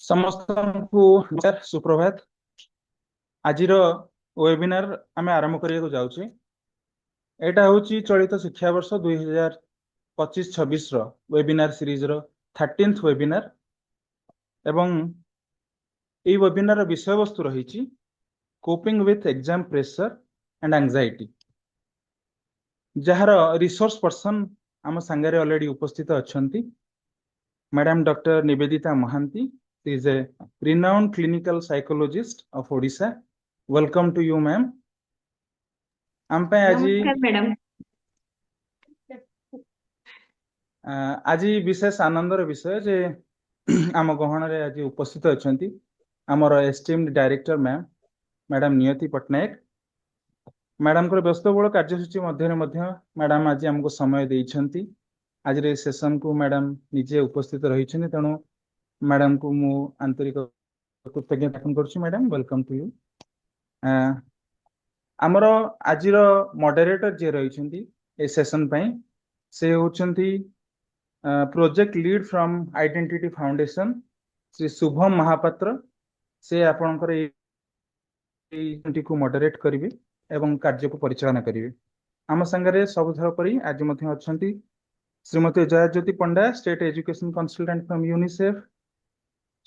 समस्त को सुप्रभात। आजिर वेबिनार आम आरंभ करने जाऊँ। एटा हूँ चलित शिक्षा वर्ष 2025-26 वेबिनार सीरीज रो 13th वेबिनार एवं ये वेबिनार विषय वस्तु रही coping with exam pressure and anxiety, जार रिसोर्स पर्सन आम सांगे ऑलरेडी उपस्थित अच्छा madam doctor Nivedita Mahanti is a renowned clinical psychologist of Odisha. Welcome to you, ma'am. आम पे नमस्कार मैडम। आज विशेष आनंदर विषय जे आम गहन रे आज उपस्थित अछंती आमर एस्टीम्ड डायरेक्टर मैम मैडम नियति पट्टनायक। मैडम को व्यस्तबहुल कार्यसूची मध्य मैडम आज आमको समय देइछंती। आज रे सेशन को मैडम निजे उपस्थित रही तेणु मैडम को मु आंतरिक कृतज्ञता ज्ञापन करुछु। Madam welcome to you. आमर आजिर मॉडरेटर जे रही ए सेशन पई से होचंती project lead from Identity Foundation Shri Shubham Mahapatra. से आपनकर को मॉडरेट करिवे एवं कार्य को परिचालन करिवे। आम संगरे सबुथर परी आज मध्य अछंती Shrimati Jayajyoti Panda state education consultant from UNICEF,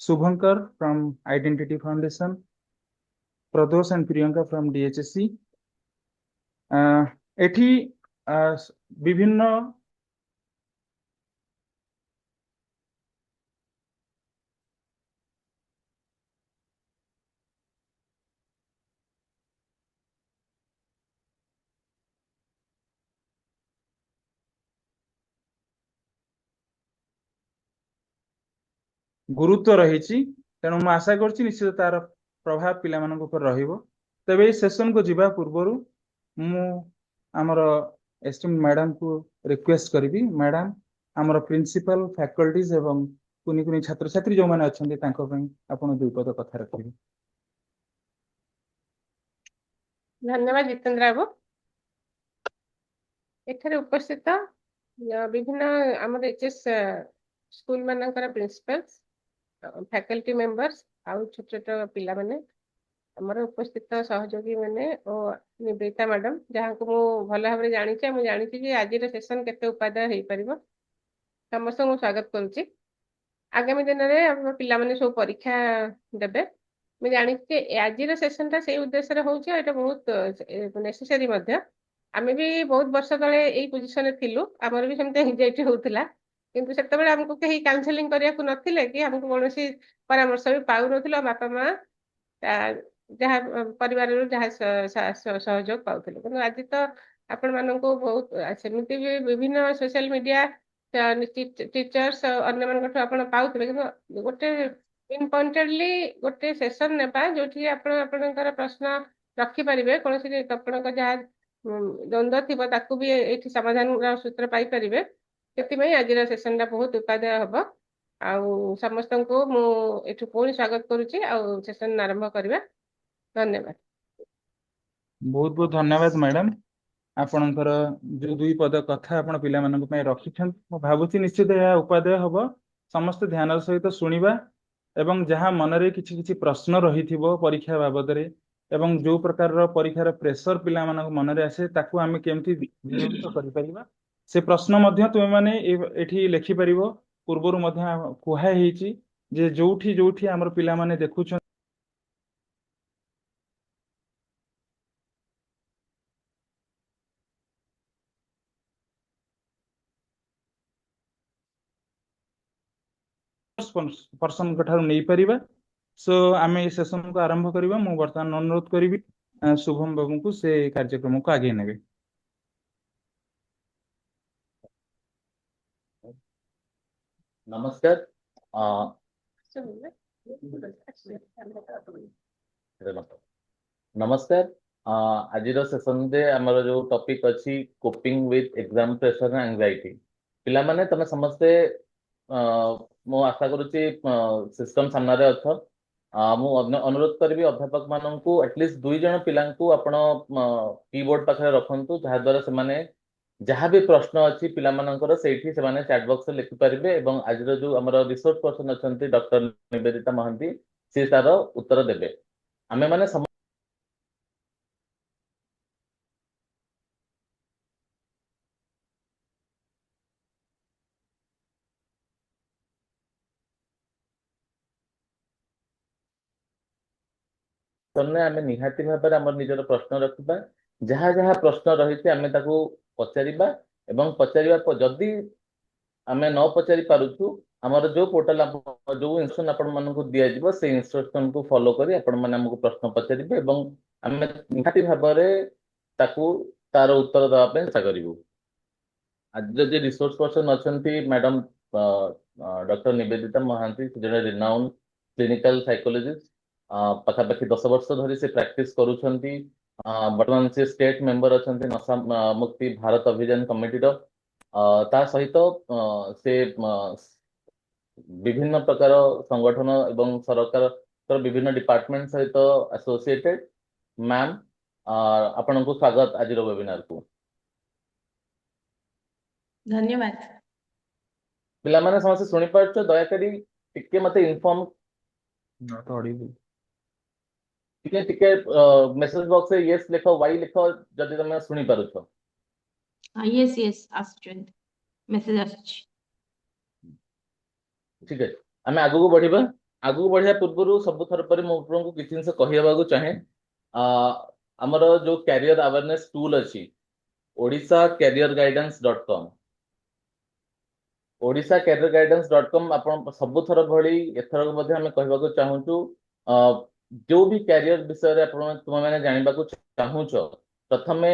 Shubhankar from Identity Foundation, Pradosh and Priyanka from DHSC. एठी विभिन्न गुरुत्व रही तेणु मु आशा करछि निश्चित तार प्रभाव पिला मानक ऊपर रहिबो। तबे ए सेशन को जीवा पूर्वरु मु आमर एस्टीम मैडम को रिक्वेस्ट करिवि, मैडम आमर प्रिंसिपल फैकल्टीज एवं कुनी कुनी छात्र छात्री जो माने अछंती तांको पई आपण दुई पद कथा रखिबि। धन्यवाद जितेंद्र बाबू। एठारे उपस्थित विभिन्न आमर एचएस स्कूल मानकर प्रिंसिपल्स, फैकल्टी मेंबर्स आउ छोट छोट पिला माने आमर उपस्थित सहयोगी माने और निवेदिता मैडम जहाँ को मु भल भाव जानी जे आज सेशन केते उपादेय हेई परिबो समस्त को स्वागत करूची। आगामी दिन में पिला माने सब परीक्षा देबे। मैं जानी आज सेशन टा से उद्देश्य होउची एटा बहुत नेसेसरी मध्य। आमे भी बहुत वर्ष तले एई पोजीशन रे थिलु, हमर भी सेमते एंजाइटी होउथिला किंतु सेते बेले हमको कहीं काउंसलिंग करिया को नथिले कि हमको कोनोसी परामर्श भी पाउ नथिलो। बापा मां जहाँ परिवार जहाँ सहयोग पाउथिले किंतु आज तो आपण मानको बहुत सेमिति भी विभिन्न सोशल मीडिया टीचर्स अन्य मानक आपण पाउथिले किंतु गोटे पिन पॉइंटेडली गोटे सेशन नेबा जोठी आपण आपणकर प्रश्न रखि परिबे कोनोसी आपणक जहाँ द्वंद्व थिबो ताकू भी एठी समाधान सूत्र पाई परिबे। सेति आज सेशन टा बहुत उपादेय हबो। आउ समस्त को मु एठु पुणी स्वागत करुची आउ सेशन आरंभ करबा। धन्यवाद। बहुत बहुत धन्यवाद मैडम। आपणकर जो दुई पद कथा आपण पिला मानक पई रखिछन मु भाबुची निश्चित या उपादेय हबो। समस्त ध्यान सहित सुनिबा एवं जहाँ मनरे किछि किछि प्रश्न रहिथिबो परीक्षा बाबद रे एवं जो प्रकार रो परीक्षार प्रेशर पिला मानक मनरे आसे ताकू आमे केमति नियंत्रित करि परिबा से प्रश्न मध्य तुमे माने एठी लेखि परिबो। पूर्वरु मध्य कुहा हेछि जे जोठी जोठी हमर पिला माने देखुछन पर्सन ठार नहीं पारिबा। सो आमे सेशन को आरंभ करिबा। मु वर्तमान अनुरोध करिवि शुभम बाबू को से कार्यक्रम को आगे नेबे। नमस्कार। नमस्कार। आज सेशन दे हमर जो टॉपिक अछि coping with exam pressure and anxiety. पिला माने तमे समस्ते मो आशा करूची सिस्टम सामना रे अछ। मु अनुरोध करिवि अध्यापक माननकु एटलीस्ट दुई जन पिलांकु आपण कीबोर्ड पाखरे रखंतु जहा द्वारा से माने जहाँ भी प्रश्न अच्छी पिलामानଙ୍କର ସେଇଠି ସେମାନେ chat box ରେ ଲେଖିପାରିବେ ଏବଂ ଆଜିର ଯୋଉ ଆମର ରିସୋର୍ସ ପର୍ସନ ଅଛନ୍ତି ଡକ୍ଟର ନିବେଦିତା ମହାନ୍ତି ସେ ତାର ଉତ୍ତର ଦେବେ ଆମେ ମାନେ ତନ୍ମୟ ଆମେ ନିହାତି ଭାବରେ ଆମର ନିଜର ପ୍ରଶ୍ନ ରଖିବା ଯାହା ଯାହା ପ୍ରଶ୍ନ ରହିଛି ଆମେ ତାକୁ ପଚାରିବା ଏବଂ ଯଦି ଆମେ ନ ପଚାରି ପାରୁଛୁ ଆମର ଯୋଉ ପୋର୍ଟାଲ ଯୋଉ ଇନଷ୍ଟ୍ରକ୍ସନ ଆପଣ ମାନଙ୍କୁ ଦିଆଯିବ ସେଇ ଇନଷ୍ଟ୍ରକ୍ସନ କୁ ଫଲୋ କରି ଆପଣ ମାନେ ଆମକୁ ପ୍ରଶ୍ନ ପଚାରିବେ ଏବଂ ଆମେ ନିହାତି ଭାବରେ ତାକୁ ତାର ଉତ୍ତର ଦେବା ପାଇଁ ଚେଷ୍ଟା କରିବୁ ଆଜି ଯଦି ରିସୋର୍ସ ପର୍ସନ ଅଛନ୍ତି ମ୍ୟାଡାମ ଡକ୍ଟର ନିବେଦିତା ମହାନ୍ତି ସେ ଜଣେ ରିନାଉନ୍ କ୍ଲିନିକାଲ ସାଇକୋଲୋଜିଷ୍ଟ ପାଖାପାଖି 10 ବର୍ଷ ଧରି ସେ ପ୍ରାକ୍ଟିସ କରୁଛନ୍ତି ବର୍ତ୍ତମାନ ସେ ଷ୍ଟେଟ ମେମ୍ବର ଅଛନ୍ତି ନଶା ମୁକ୍ତି ଭାରତ ଅଭିଯାନ କମିଟିର ତା ସହିତ ସେ ବିଭିନ୍ନ ପ୍ରକାର ସଂଗଠନ ଏବଂ ସରକାରର ବିଭିନ୍ନ ଡିପାର୍ଟମେଣ୍ଟ ସହିତ ଆସୋସିଏଟେଡ ମ୍ୟାମ୍ ଆପଣଙ୍କୁ ସ୍ୱାଗତ ଆଜିର ୱେବିନାରକୁ ଧନ୍ୟବାଦ। ପିଲାମାନେ ସମସ୍ତେ ଶୁଣିପାରୁଛ ଦୟାକରି ଟିକେ ମତେ ଇନଫର୍ମ Not audible. ଟିକେ ଟିକେ ମେସେଜ ବକ୍ସ ରେ ୟେସ୍ ଲେଖ ୱାଇ ଲେଖ ଯଦି ତମେ ଶୁଣିପାରୁଛ ୟେସ୍ ୟେସ୍ ଆସୁଛନ୍ତି ମେସେଜ ଆସୁଛି। ଠିକ ଅଛି ଆମେ ଆଗକୁ ବଢିବା ପୂର୍ବରୁ ସବୁଥର ପରେ ମୁଁ ଆପଣଙ୍କୁ କିଛି ଜିନିଷ କହିବାକୁ ଚାହେଁ ଆ, ଆମର ଯୋଉ କ୍ୟାରିୟର ଆୱାରନେସ ଟୁଲ ଅଛି odisha careerguidance.com ଆପଣ ସବୁଥର ଭଳି ଏଥର ମଧ୍ୟ ଆମେ କହିବାକୁ ଚାହୁଁଛୁ ଅ, ଯୋଉ ବି କ୍ୟାରିୟର ବିଷୟରେ ତୁମେମାନେ ଜାଣିବାକୁ ଚାହୁଁଛ ପ୍ରଥମେ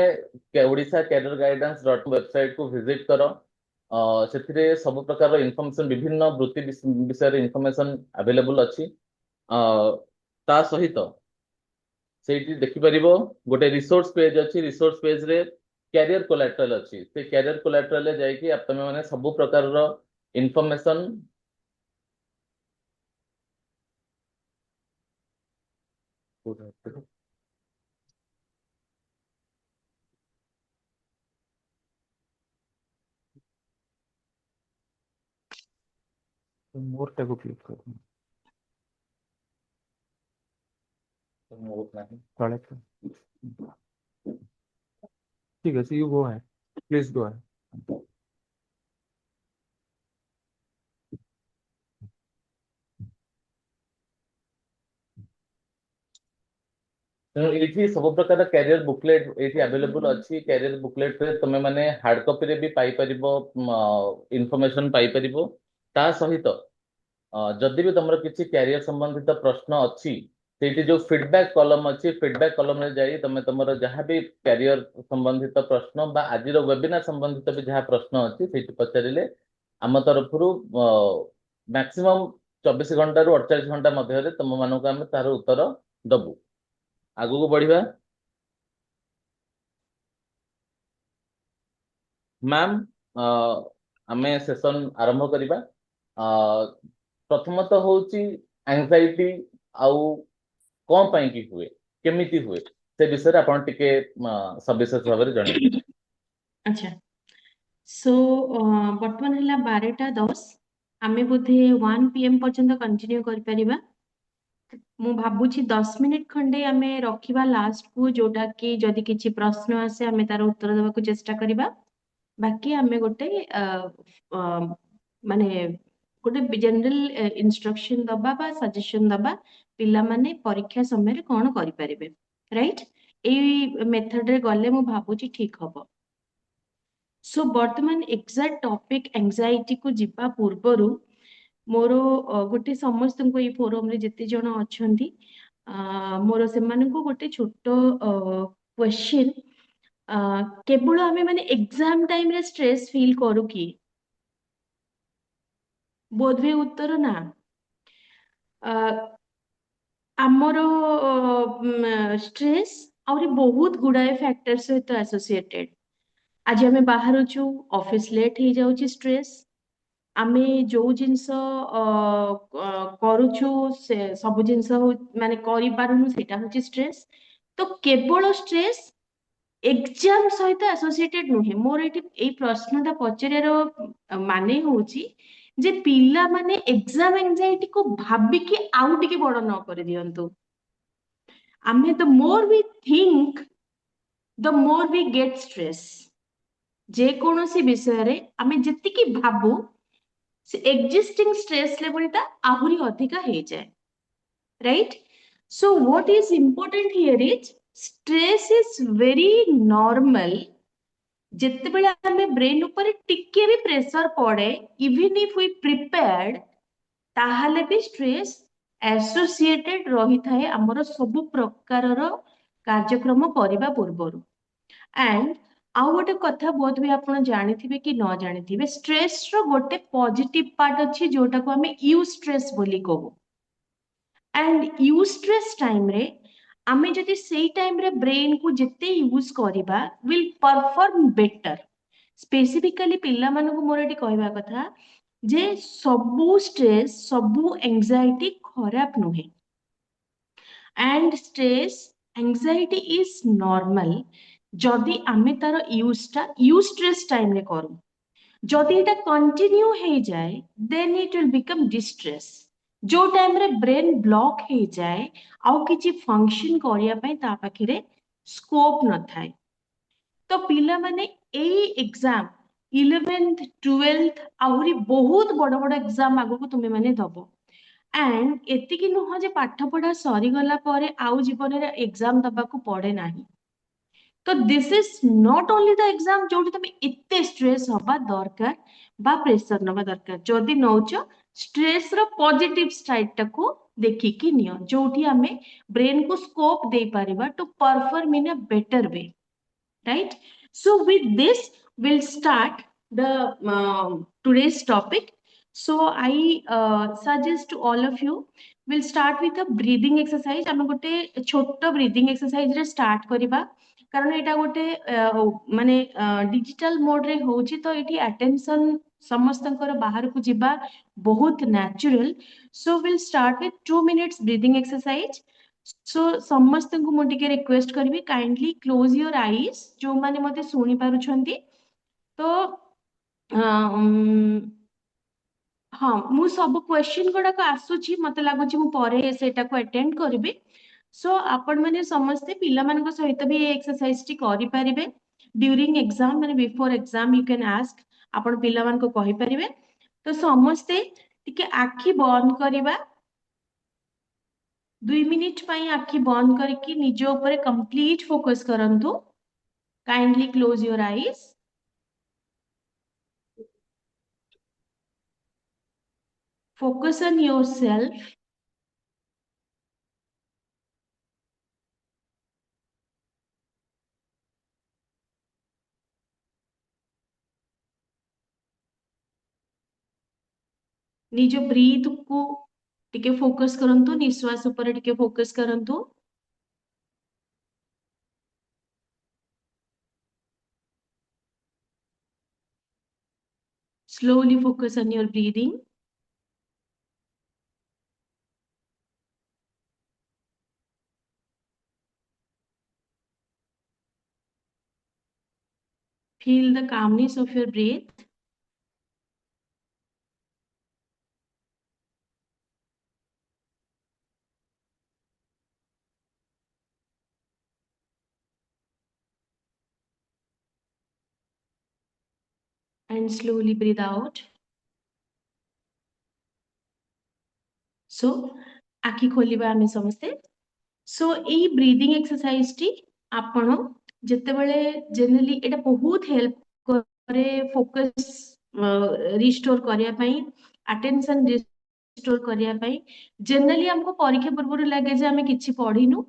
Odisha career guidance dot website କୁ ଭିଜିଟ କର ସେଥିରେ ସବୁ ପ୍ରକାର ଇନଫର୍ମେସନ ବିଭିନ୍ନ ବୃତ୍ତି ବିଷୟରେ ଇନଫର୍ମେସନ ଆଭେଲେବୁଲ ଅଛି ଅ, ତା ସହିତ ସେଇଠି ଦେଖିପାରିବ ଗୋଟେ ରିସୋର୍ସ ପେଜ ଅଛି ରିସୋର୍ସ ପେଜରେ କ୍ୟାରିୟର କୋଲାଟରାଲ ଅଛି ସେ କ୍ୟାରିୟର କୋଲାଟରାଲ ରେ ଯାଇକି ତମେ ମାନେ ସବୁ ପ୍ରକାରର ଇନଫର୍ମେସନ More टाକୁ क्लिक करो तଳେ ठीक আছে you go ahead please go ahead ତେଣୁ ଏଇଠି ସବୁ ପ୍ରକାର କ୍ୟାରିୟର ବୁକଲେଟ ଏଇଠି ଆଭେଲେବୁଲ ଅଛି କ୍ୟାରିୟର ବୁକଲେଟ ରେ ତମେ ମାନେ ହାର୍ଡ କପିରେ ବି ପାଇପାରିବ ଇନଫର୍ମେସନ ପାଇପାରିବ ତା ସହିତ ଯଦି ବି ତମର କିଛି କ୍ୟାରିୟର ସମ୍ବନ୍ଧିତ ପ୍ରଶ୍ନ ଅଛି ସେଇଠି ଯୋଉ ଫିଡବ୍ୟାକ୍ କଲମ ଅଛି ଫିଡବ୍ୟାକ୍ କଲମରେ ଯାଇ ତମେ ତମର ଯାହା ବି କ୍ୟାରିୟର ସମ୍ବନ୍ଧିତ ପ୍ରଶ୍ନ ବା ଆଜିର ୱେବିନାର ସମ୍ବନ୍ଧିତ ବି ଯାହା ପ୍ରଶ୍ନ ଅଛି ସେଇଠି ପଚାରିଲେ ଆମ ତରଫରୁ ମ୍ୟାକ୍ସିମମ୍ 24 ଘଣ୍ଟାରୁ 48 ଘଣ୍ଟା ମଧ୍ୟରେ ତମ ମାନଙ୍କୁ ଆମେ ତାର ଉତ୍ତର ଦବୁ ଆଗକୁ ବଢିବା ମ୍ୟାମ୍ ଆମେ ସେସନ ଆରମ୍ଭ କରିବା ପ୍ରଥମତଃ ହଉଛି ଆଂଜାଇଟି ଆଉ କଣ ପାଇଁ କି ହୁଏ କେମିତି ହୁଏ ସେ ବିଷୟରେ ଆପଣ ଟିକେ ସବିଶେଷ ଭାବରେ ଜଣେଇବେ ଆଚ୍ଛା ସୋ ବର୍ତ୍ତମାନ ହେଲା 12ଟା 10 ଆମେ ବୋଧେ 1 PM ପର୍ଯ୍ୟନ୍ତ କଣ୍ଟିନ୍ୟୁ କରିପାରିବା ମୁଁ ଭାବୁଛି 10 ମିନିଟ୍ ଖଣ୍ଡେ ଆମେ ରଖିବା ଲାଷ୍ଟକୁ ଯୋଉଟା କି ଯଦି କିଛି ପ୍ରଶ୍ନ ଆସେ ଆମେ ତାର ଉତ୍ତର ଦେବାକୁ ଚେଷ୍ଟା କରିବା ବାକି ଆମେ ଗୋଟେ ମାନେ ଗୋଟେ ଜେନେରାଲ ଇନଷ୍ଟ୍ରକ୍ସନ ଦବା ବା ସଜେସନ ଦବା ପିଲାମାନେ ପରୀକ୍ଷା ସମୟରେ କଣ କରିପାରିବେ ରାଇଟ୍ ଏଇ ମେଥଡରେ ଗଲେ ମୁଁ ଭାବୁଛି ଠିକ ହବ ସୋ ବର୍ତ୍ତମାନ ଏକ୍ସାକ୍ଟ ଟପିକ ଏଂଜାଇଟି କୁ ଯିବା ପୂର୍ବରୁ ମୋର ଗୋଟେ ସମସ୍ତଙ୍କୁ ଏଇ ଫୋରମରେ ଯେତେ ଜଣ ଅଛନ୍ତି ମୋର ସେମାନଙ୍କୁ ଗୋଟେ ଛୋଟ କ୍ୱେଶ୍ଚିନ୍ କେବଳ ଆମେ ମାନେ ଏକ୍ସାମ ଟାଇମରେ ଷ୍ଟ୍ରେସ୍ ଫିଲ୍ କରୁ କି ବୋଧହୁଏ ଉତ୍ତର ନା ଆମର ଷ୍ଟ୍ରେସ୍ ଆହୁରି ବହୁତ ଗୁଡାଏ ଫ୍ୟାକ୍ଟର ସହିତ ଆସୋସିଏଟେଡ ଆଜି ଆମେ ବାହାରୁଛୁ ଅଫିସ ଲେଟ୍ ହେଇଯାଉଛି ଷ୍ଟ୍ରେସ୍ ଆମେ ଯୋଉ ଜିନିଷ କରୁଛୁ ସେ ସବୁ ଜିନିଷ ମାନେ କରିପାରୁନୁ ସେଇଟା ହଉଛି ଷ୍ଟ୍ରେସ୍ ତ କେବଳ ଷ୍ଟ୍ରେସ୍ एग्जाम सहित एसोसिएटेड नुहे मोर ये प्रश्नटा पचार माने होची जे पिला माने एग्जाम एंजाइटी को भाबिकी आउ टिके बड़ न कर दियंतु आमे the more we think the more we get stress जे कोनोसी विषय रे आमे जतिकी भाबू से एक्जिस्टिंग स्ट्रेस लेवल टा आहुरी अधिका हे जाए right so what is important here is stress is very normal जिते बेले आमे ब्रेन ऊपर टिके भी प्रेशर पड़े इवन इफ वी प्रिपेयर्ड ताहले भी स्ट्रेस एसोसिएटेड रही थाए हमर सब प्रकारर कार्यक्रम करबा पूर्वरु एंड आउ गोटे कथा बहुत भी आपण जानिथिबे कि न जानिथिबे स्ट्रेस रो गोटे पॉजिटिव पार्ट अछि जोटा को हमें यू स्ट्रेस बोली कहू एंड यू स्ट्रेस टाइम रे आमे जदि सेई टाइम रे ब्रेन को जिते यूज करिबा विल परफॉर्म बेटर स्पेसिफिकली पिल्ला मानको मोर एटी कहबा कथा जे सबु स्ट्रेस सबु एंजाइटी खराब नुहे and stress anxiety is normal जदि आमे तार यूजटा यू स्ट्रेस टाइम रे करू जदि एटा कंटिन्यू हे जाए then it will become distress जो टाइम रे ब्रेन ब्लॉक हे जाए आउ किछि फंक्शन करिया पय ता पाखरे स्कोप न थाए तो पिला माने एई एग्जाम 11th 12th आउरी बहुत बड़ बड़ एग्जाम आगो को तुमे माने दबो एंड एतिकी नुह जे पाठ पढ़ा सरी गला परे आउ जीवन रे एग्जाम दबा को पड़े नाही तो this is not only the exam जोटी तुम इत्ते स्ट्रेस हवा दरकार बा प्रेशर नवा दरकार जदि नौच स्ट्रेस रो पॉजिटिव साइड टाको देखिकी नियो जोटी हमें ब्रेन को स्कोप दे पारिबा to perform in a better way right so with this we'll start the today's topic so I suggest to all of you we'll start with a breathing exercise आम गोटे छोट breathing exercise रे start करिबा कारण एटा गोटे माने digital mode रे होची तो एठी अटेंशन समस्तंकर बाहर को जिबा बहुत natural so we'll start with 2 minutes breathing exercise सो समस्त को मु टिके रिक्वेस्ट करबी काइंडली क्लोज योर आईज जो माने मते सुनी पारुछंती तो हाँ मु सब क्वेश्चन गुडा को आसुची मते लागुची मु परे सेटा को अटेंड करबी सो आपण माने समस्त पिला मान को सहित भी ए एक्सरसाइज टी करि परिबे ड्यूरिंग एग्जाम माने before exam you can ask आपण पिला मान को कहि परिबे तो समस्त टिके आखी बंद करिबा 2 मिनिट पाई आखी बंद करके निज ऊपर कंप्लीट फोकस करंतु kindly close your eyes focus on yourself निज ब्रीथ को टिके फोकस करंतु निश्वास ऊपर टिके फोकस करंतु slowly focus on your breathing feel the calmness of your breath and slowly breathe out so आखी खोलिबा आमे समस्ते सो ए ब्रीदिंग एक्सरसाइज टी आपण जते बेले जनरली एटा बहुत हेल्प करे फोकस रिस्टोर करिया पई अटेंशन रिस्टोर करिया पई जनरली हमको परीक्षा पूर्व लागे जे हमें किछि पढिनु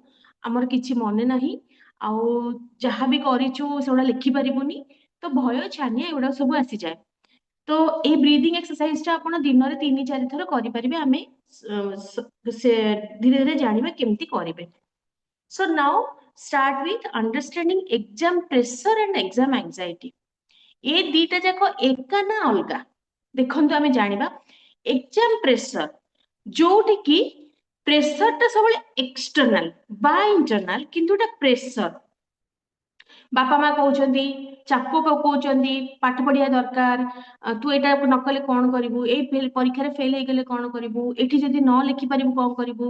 हमर किछि मने नाही आउ जहा भी करिछु सेडा लिखि परिबुनी तो भय छानिया एडा सब आसी जाए तो ए ब्रीदिंग एक्सरसाइज टा आपण दिन रे 3-4 थर करि परिबे हमें से धीरे धीरे जानिबा केमती करिवे so now start with understanding exam pressure and exam anxiety ए दीटा जाको एका ना अलगा देखंतु हमें जानिबा एग्जाम प्रेशर जोठी की प्रेशर ता सब एक्सटर्नल बा इंटरनल किंतु एटा प्रेशर बापा माँ कहउछन्ती चाप पकाउछन्ती पाठ पढ़िया दरकार तू एटा न कले कौन करिवु ए परीक्षा रे फेल हेगले कौन करिवु एठी जदि न लिखि पारिबु कौन करिवु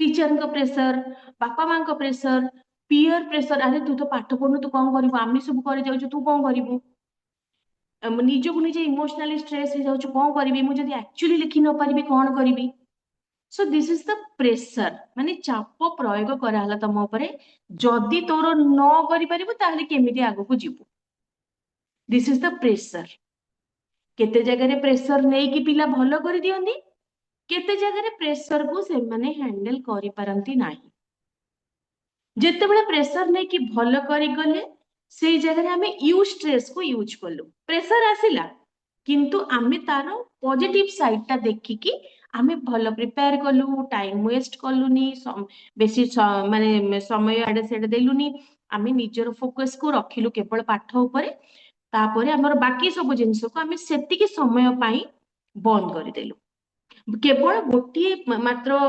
टीचर को प्रेशर बापा माँ को प्रेशर पीयर प्रेशर अरे तू तो पाठ पढ़नु तू कौन करिवु आमी सब करे जाउछु तू कौन करिवु निजको निजे इमोशनली स्ट्रेस हो जाउछु कौन करिवि मु जदि एक्चुअली लिखि न पारिबि कौन करिवि so this is the pressure माने चाप प्रयोग कराला तम उपरे जदि तोर न करि पारिबु ताहले केमिति आगु को जीवु दिस इज द प्रेशर केते जगह रे प्रेशर नै कि पिला भलो करि दियंदी केते जगह रे प्रेशर को से माने हैंडल करि पारंती नाही जेते बेले प्रेशर नै कि भलो करि गले सेई जगह रे हमें यूज स्ट्रेस को यूज करलु प्रेशर आसिला किंतु आमे तारो पॉजिटिव साइड ता देखि कि आमे भलो प्रिपेयर कलु टाइम वेस्ट कलुनी बेसी माने समय आडे सेडे देलुनी आमे निजर फोकस को रखिलु केवल पाठ उपरे तापरे हमर बाकी सब जिंस को आमे सेति के समय पाई बंद कर देलु केवल गोटी मात्र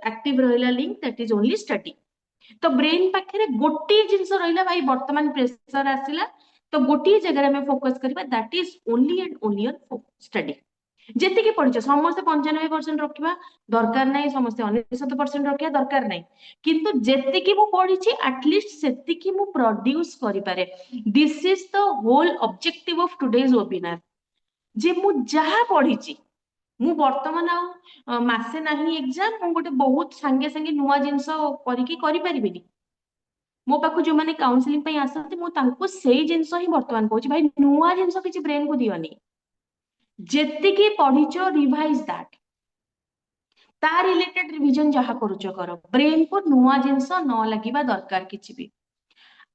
एक्टिव रहला link that is only study तो ब्रेन पाखे गोटे जिनस रहा भाई वर्तमान प्रेशर आसला तो गोटे जगह में फोकस करबा that is only and only on study जेतिकी पढ़िछ समस्त 95% रखिबा दरकार नाही समस्त 99% रखिया दरकार नाही किंतु जेतिकी मु पढ़िछि एटलीस्ट सेतिकी मु प्रोड्यूस करि पारे this is the whole objective of today's webinar जे मु जहा पढ़िछि मु वर्तमान आ मासे नाही एग्जाम मु गोटे बहुत संगे संगे नुवा जिंस करिकी करि परिबिनी मो पाखु जो माने काउंसलिंग पई आसंती मु तांको सेही जिंस ही वर्तमान कहूछि भाई नुवा जिंस किछि ब्रेन को दियोनी जेतिकी पढ़िचो रिवाइज दैट ता रिलेटेड रिवीजन जहा करूचो करो ब्रेन को नुवा जिंस न लागिबा दरकार किछि भी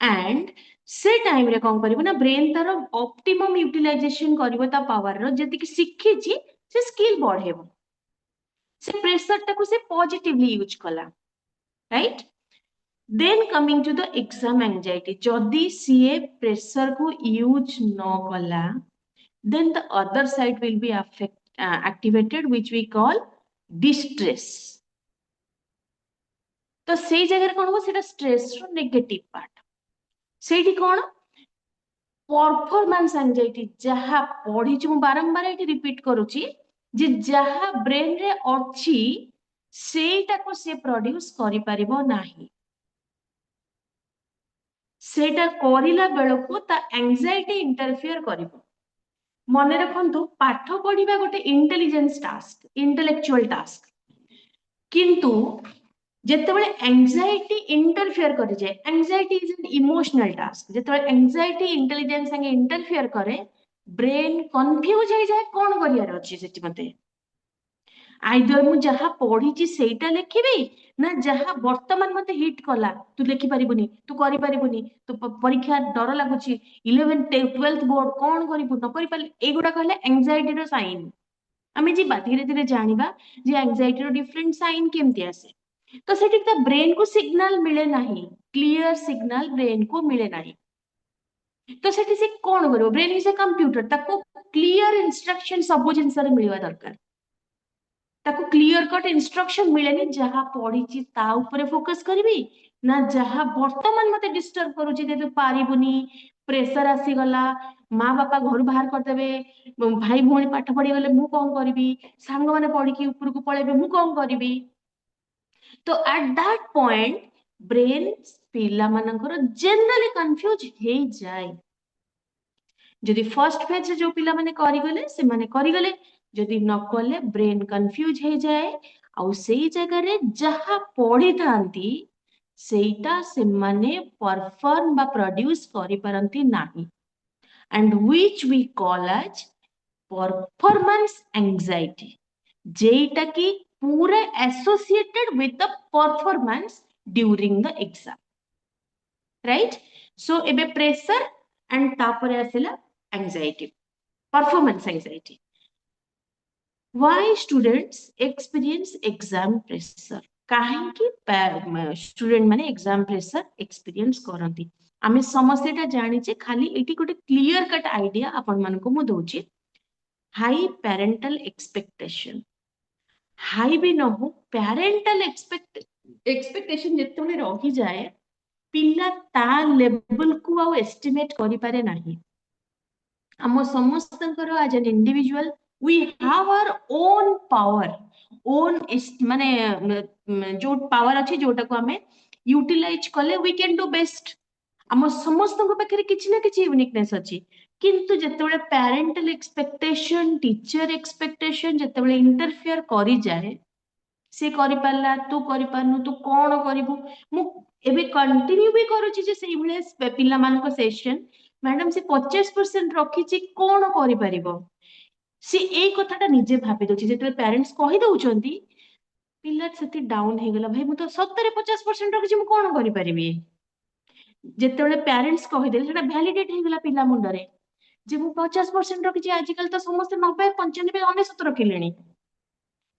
एंड से टाइम रे कोन करिवो ना ब्रेन तार ऑप्टिमम यूटिलाइजेशन करिवो ता पावर रो जेतिकी सिखिछि से स्किल बढ़ेबो से प्रेशर टाको से पॉजिटिवली यूज कला right then coming to the exam anxiety जदी सीए प्रेशर को यूज न कला then the other side will be activated which we call distress तो से जगह कौन हो सेटा स्ट्रेस रो नेगेटिव पार्ट सेठी कौन परफॉर्मेंस एंजाइटी जहा पढ़ी मु बारंबार एठी रिपीट करूची जे जहा ब्रेन रे अछि सेटा को से प्रोड्यूस करि परिबो नाही सेटा करिला बेलको ता एंजाइटी इंटरफियर करिवो मन रखु पाठ पढ़ा गोटे इंटेलिजेंस टास्क इंटेलेक्चुअल टास्क किंतु जेतेबेले एंजाइटी इंटरफियर कर जाए anxiety is an emotional task जेतेबेले एंजाइटी इंटेलिजेंस संगे इंटरफियर करे ब्रेन कंफ्यूज हो जाए कौन करियार अछि सेठी मते आइदर मु जहा पढ़ी सेटा लिखिबी ना जहा वर्तमान मते हिट कला तू लिखि परिबुनी तू करि परिबुनी तू परीक्षा डर लागुची 11th 12th बोर्ड कौन करिबु न करि पाले एगुडा कहले एंजाइटी रो साइन आमे जी धीरे धीरे जानिबा जे एंजाइटी रो डिफरेंट साइन केमती आसे तो सेठी त ब्रेन को सिग्नल मिले नाही क्लियर सिग्नल ब्रेन को मिले नाही तो सेठी से कौन करिवो ब्रेन इज ए कंप्यूटर ताको क्लियर इंस्ट्रक्शन सब जिंस रे मिलवा दरकार ताको क्लियर कट इंस्ट्रक्शन मिलेनी जहा पढ़ी ता ऊपर फोकस करिवि ना जहा वर्तमान मते डिस्टर्ब करूची जे तू पारिबुनी प्रेशर आसी गला माँ बापा घर बाहर कर देबे भाई भौणी पाठ पढ़ी गले मु कोन करबी सांग माने पढ़ी की ऊपर को पळेबे मु कोन करबी तो एट दैट पॉइंट ब्रेन पिला मानकर जनरली कंफ्यूज हे जाय जदि फर्स्ट फेज जो पिला माने करि गले से माने करि गले जदि न कले ब्रेन कंफ्यूज हो जाए आउ सेई जगह रे जहा पढ़ी थांती सेटा से माने परफॉर्म बा प्रोड्यूस करि परंती नाही and which we call as performance anxiety जेटा की पूरा associated with the performance during the exam right so एबे प्रेशर एंड तापरे आसिला anxiety performance anxiety Why students experience exam pressure? काहे स्टूडेंट माने एग्जाम प्रेशर एक्सपीरियंस करंती आमे समस्त एटा जानि जे खाली एटी गोटे क्लियर कट आइडिया आपण मन को मु दोची हाई पेरेंटल एक्सपेक्टेशन हाई भी न हो पेरेंटल एक्सपेक्टेशन जेतने रही जाए ପିଲା ତା ଲେଭେଲ को ଆଉ एस्टिमेट करि पारे नाही हम समस्तंकर as an individual we have our own power own माने जो पावर अछि जोटा को हमें यूटिलाइज कले वी कैन डू बेस्ट हम समस्त पाखे किसी ना किसी यूनिकनेस अच्छी किंतु जितेबाला पेरेंटल एक्सपेक्टेशन टीचर एक्सपेक्टेशन जितेबाला इंटरफियर करी जाए से करि पारला तू करि पारनु तू कौन करिवु मु एबे कंटिन्यू भी करूची जे सेही भले पिला मानको सेशन मैडम से 50% रखिची कौन करि परिबो से ए कथाटा निजे भाबी दोची जेतले पेरेंट्स कहि दउचंती पिला सेति डाउन हे गेला भाई मु तो 70-50% रखिची मु कौन करि परिबी जेतेबेले पेरेंट्स कहि देले सेटा वैलिडेट हे गेला पिला मुंडरे जे मु 50% रखिची आजिकल तो समस्त 90 95 99 रखिलेनी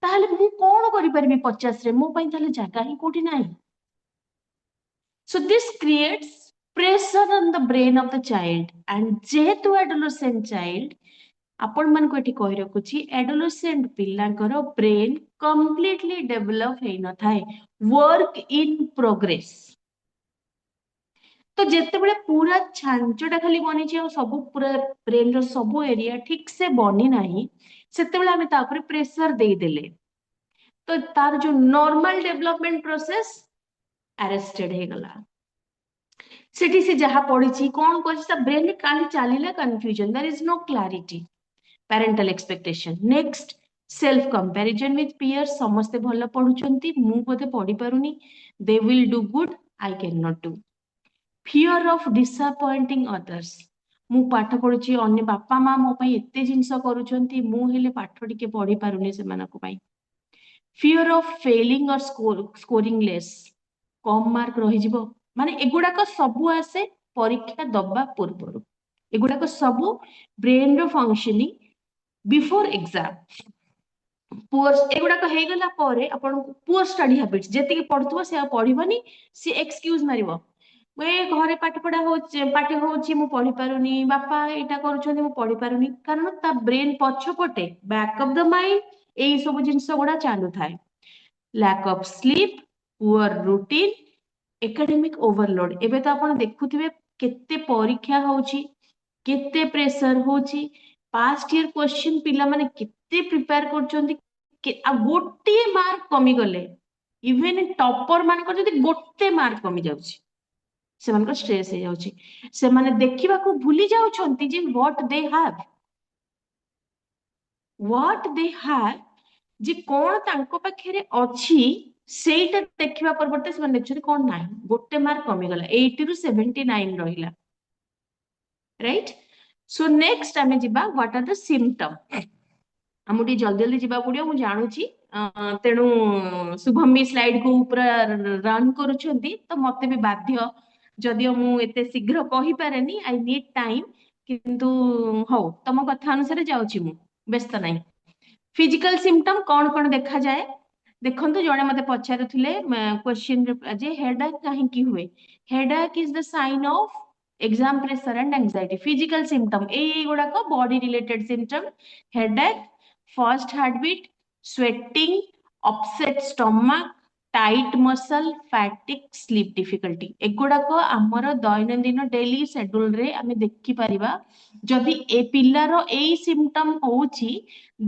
ताहले मु कौन करि परिबी 50 रे मो पई ताहले जागा ही कोठी नाही so this creates pressure on the brain of the child and जेहेतु adolescent child आपण मन को एठी कहि रखुची adolescent पिलांकर ब्रेन कंप्लीटली डेवलप हेई न थाए वर्क इन प्रोग्रेस तो जेतेबेले पूरा छांचटा खाली बनिची आ सब पूरा ब्रेन रो सब एरिया ठीक से बनी नाही सेतेबेले हमें ता ऊपर प्रेशर दे देले तो तार जो नॉर्मल डेवलपमेंट प्रोसेस अरेस्टेड हे गला सेठी से जहा पढिची कोन करछि ता ब्रेन रे काली चालीला confusion there is no clarity parental expectation next self comparison with peers समस्ते भलो पढुचंती मु बोधे पढि पारुनी they will do good I can not do fear of disappointing others मु पाठ पढुची अन्य बापा मां मो पई एते जिंस करूचंती मु हेले पाठ टिके पढि पारुनी से मानको पई फियर ऑफ फेलिंग और स्कोरिंग लेस कम मार्क रही जिवो माने एगुडा सबू आसे परीक्षा दबा पूर्व एगुडा सबू ब्रेन रो फंक्शनिंग बिफोर एग्जाम पुअर एगुडा हे गला परे आपण पुअर स्टडी हैबिट्स जेतिके पढुथबो से पढिबनी से एक्सक्यूज मारिबो ए घरे पाठ पढा होची मु पढि पारुनी बापा एटा करूछनी मु पढि पारुनी कारण ता ब्रेन पछपटे बैक ऑफ द माइंड एई सब जिंस गुडा चालू थाए lack of sleep poor routine academic overload एबे तो आपण देखुथिबे केते परीक्षा होची केते प्रेशर होची पास्ट ईयर क्वेश्चन पिला माने केते प्रिपेयर करचंती आ गोटे मार्क कमी गले इवन टॉपर मान को जदी गोटे मार्क कमी जाउची से मान को स्ट्रेस हे जाउची से माने देखिबा को भूली जाउछंती जे व्हाट दे हैव जे कोन तांको पाखेरे अछि सेटा देखिबा परवर्ते से माने एक्चुअली कोन नाही गोटे मार्क कमी गला 80 रु 79 रहिला राइट सो नेक्स्ट आमे जिबा व्हाट आर द सिम्पटम हमटी जल्दी जल्दी जिबा पडियो मु जानुची तेणु शुभम भी स्लाइड को पूरा रन करूछंती तो मते भी बाध्य जदियो मु एते शीघ्र कहि पारेनी आई नीड टाइम किंतु हो तम कथा अनुसार जाउची मु व्यस्त नाही फिजिकल सिम्पटम कौन कौन देखा जाए देखंतु जणे मते पछारुथिले क्वेश्चन जे हेडेक काहे की हुए headache is the sign of exam pressure and anxiety physical symptom ए गुडा को body related symptom headache fast heartbeat sweating upset stomach tight muscle fatigue sleep difficulty एगुडा को आमर दैनंदिन डेली शेड्यूल रे आमे देखि परिबा जदि ए पिल्लार ए सिम्पटम होउची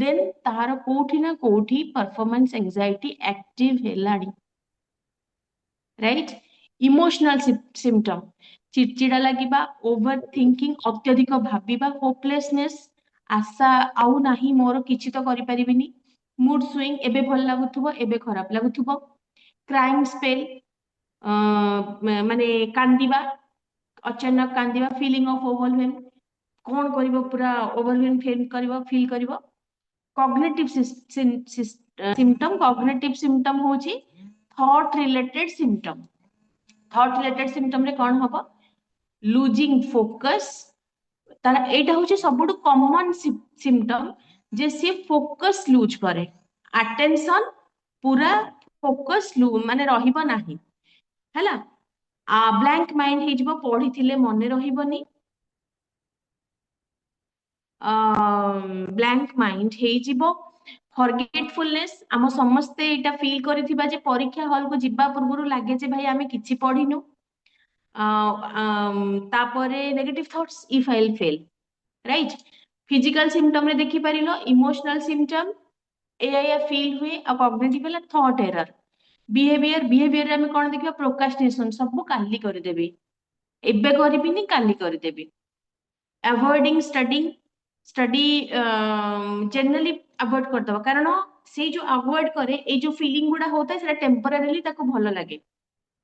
देन तार कोठी ना कोठी परफॉर्मेंस एंजाइटी एक्टिव हेलाडी राइट इमोशनल सिम्पटम चिड़चिड़ा लगिबा ओवर थिंकिंग अत्यधिक भाबिबा होपलेसनेस आशा आउ नाही मोर किछि तो करि परिबिनी मूड स्विंग एबे भल लागुथबो एबे खराब लागुथबो क्राइम स्पेल माने कांदिबा अचानक कांदिबा फीलिंग ऑफ ओवरवेलम कौन करिवो पूरा ओवरवेलम फील करिवो कॉग्निटिव सिम्पटम होची थॉट रिलेटेड सिम्पटम रे कौन हबो लूजिंग फोकस तारा एटा होची सबुटु कॉमन सिम्पटम जे से फोकस लूज करे अटेंशन पूरा फोकस माने रहिबो नाही हैला ब्लैंक माइंड हे जिवो पढिथिले मने रहिबोनी ब्लैंक माइंड हे जिवो फॉरगेटफुलनेस आम समस्ते एटा फील करिथिबा जे परीक्षा हॉल को जिबा पूर्वरु लागे जे भाई आमे किछि पढिनु तापरे negative thoughts if I will fail, right. Physical symptom रे देखि परिलो इमोशनल सिम्पटम एया फील हुए आ कॉग्निटिव वाला थॉट एरर। बिहेवियर रे हमें कोन देखिबा प्रोक्रास्टिनेशन सब काली कर देबी, एबे करबिनी काली कर देबी। अवॉइडिंग स्टडी जनरली अवॉइड कर दबा, कारण से जो अवॉइड करे ए जो फीलिंग गुडा होता है सेटा टेम्पररीली ताको भलो लागे,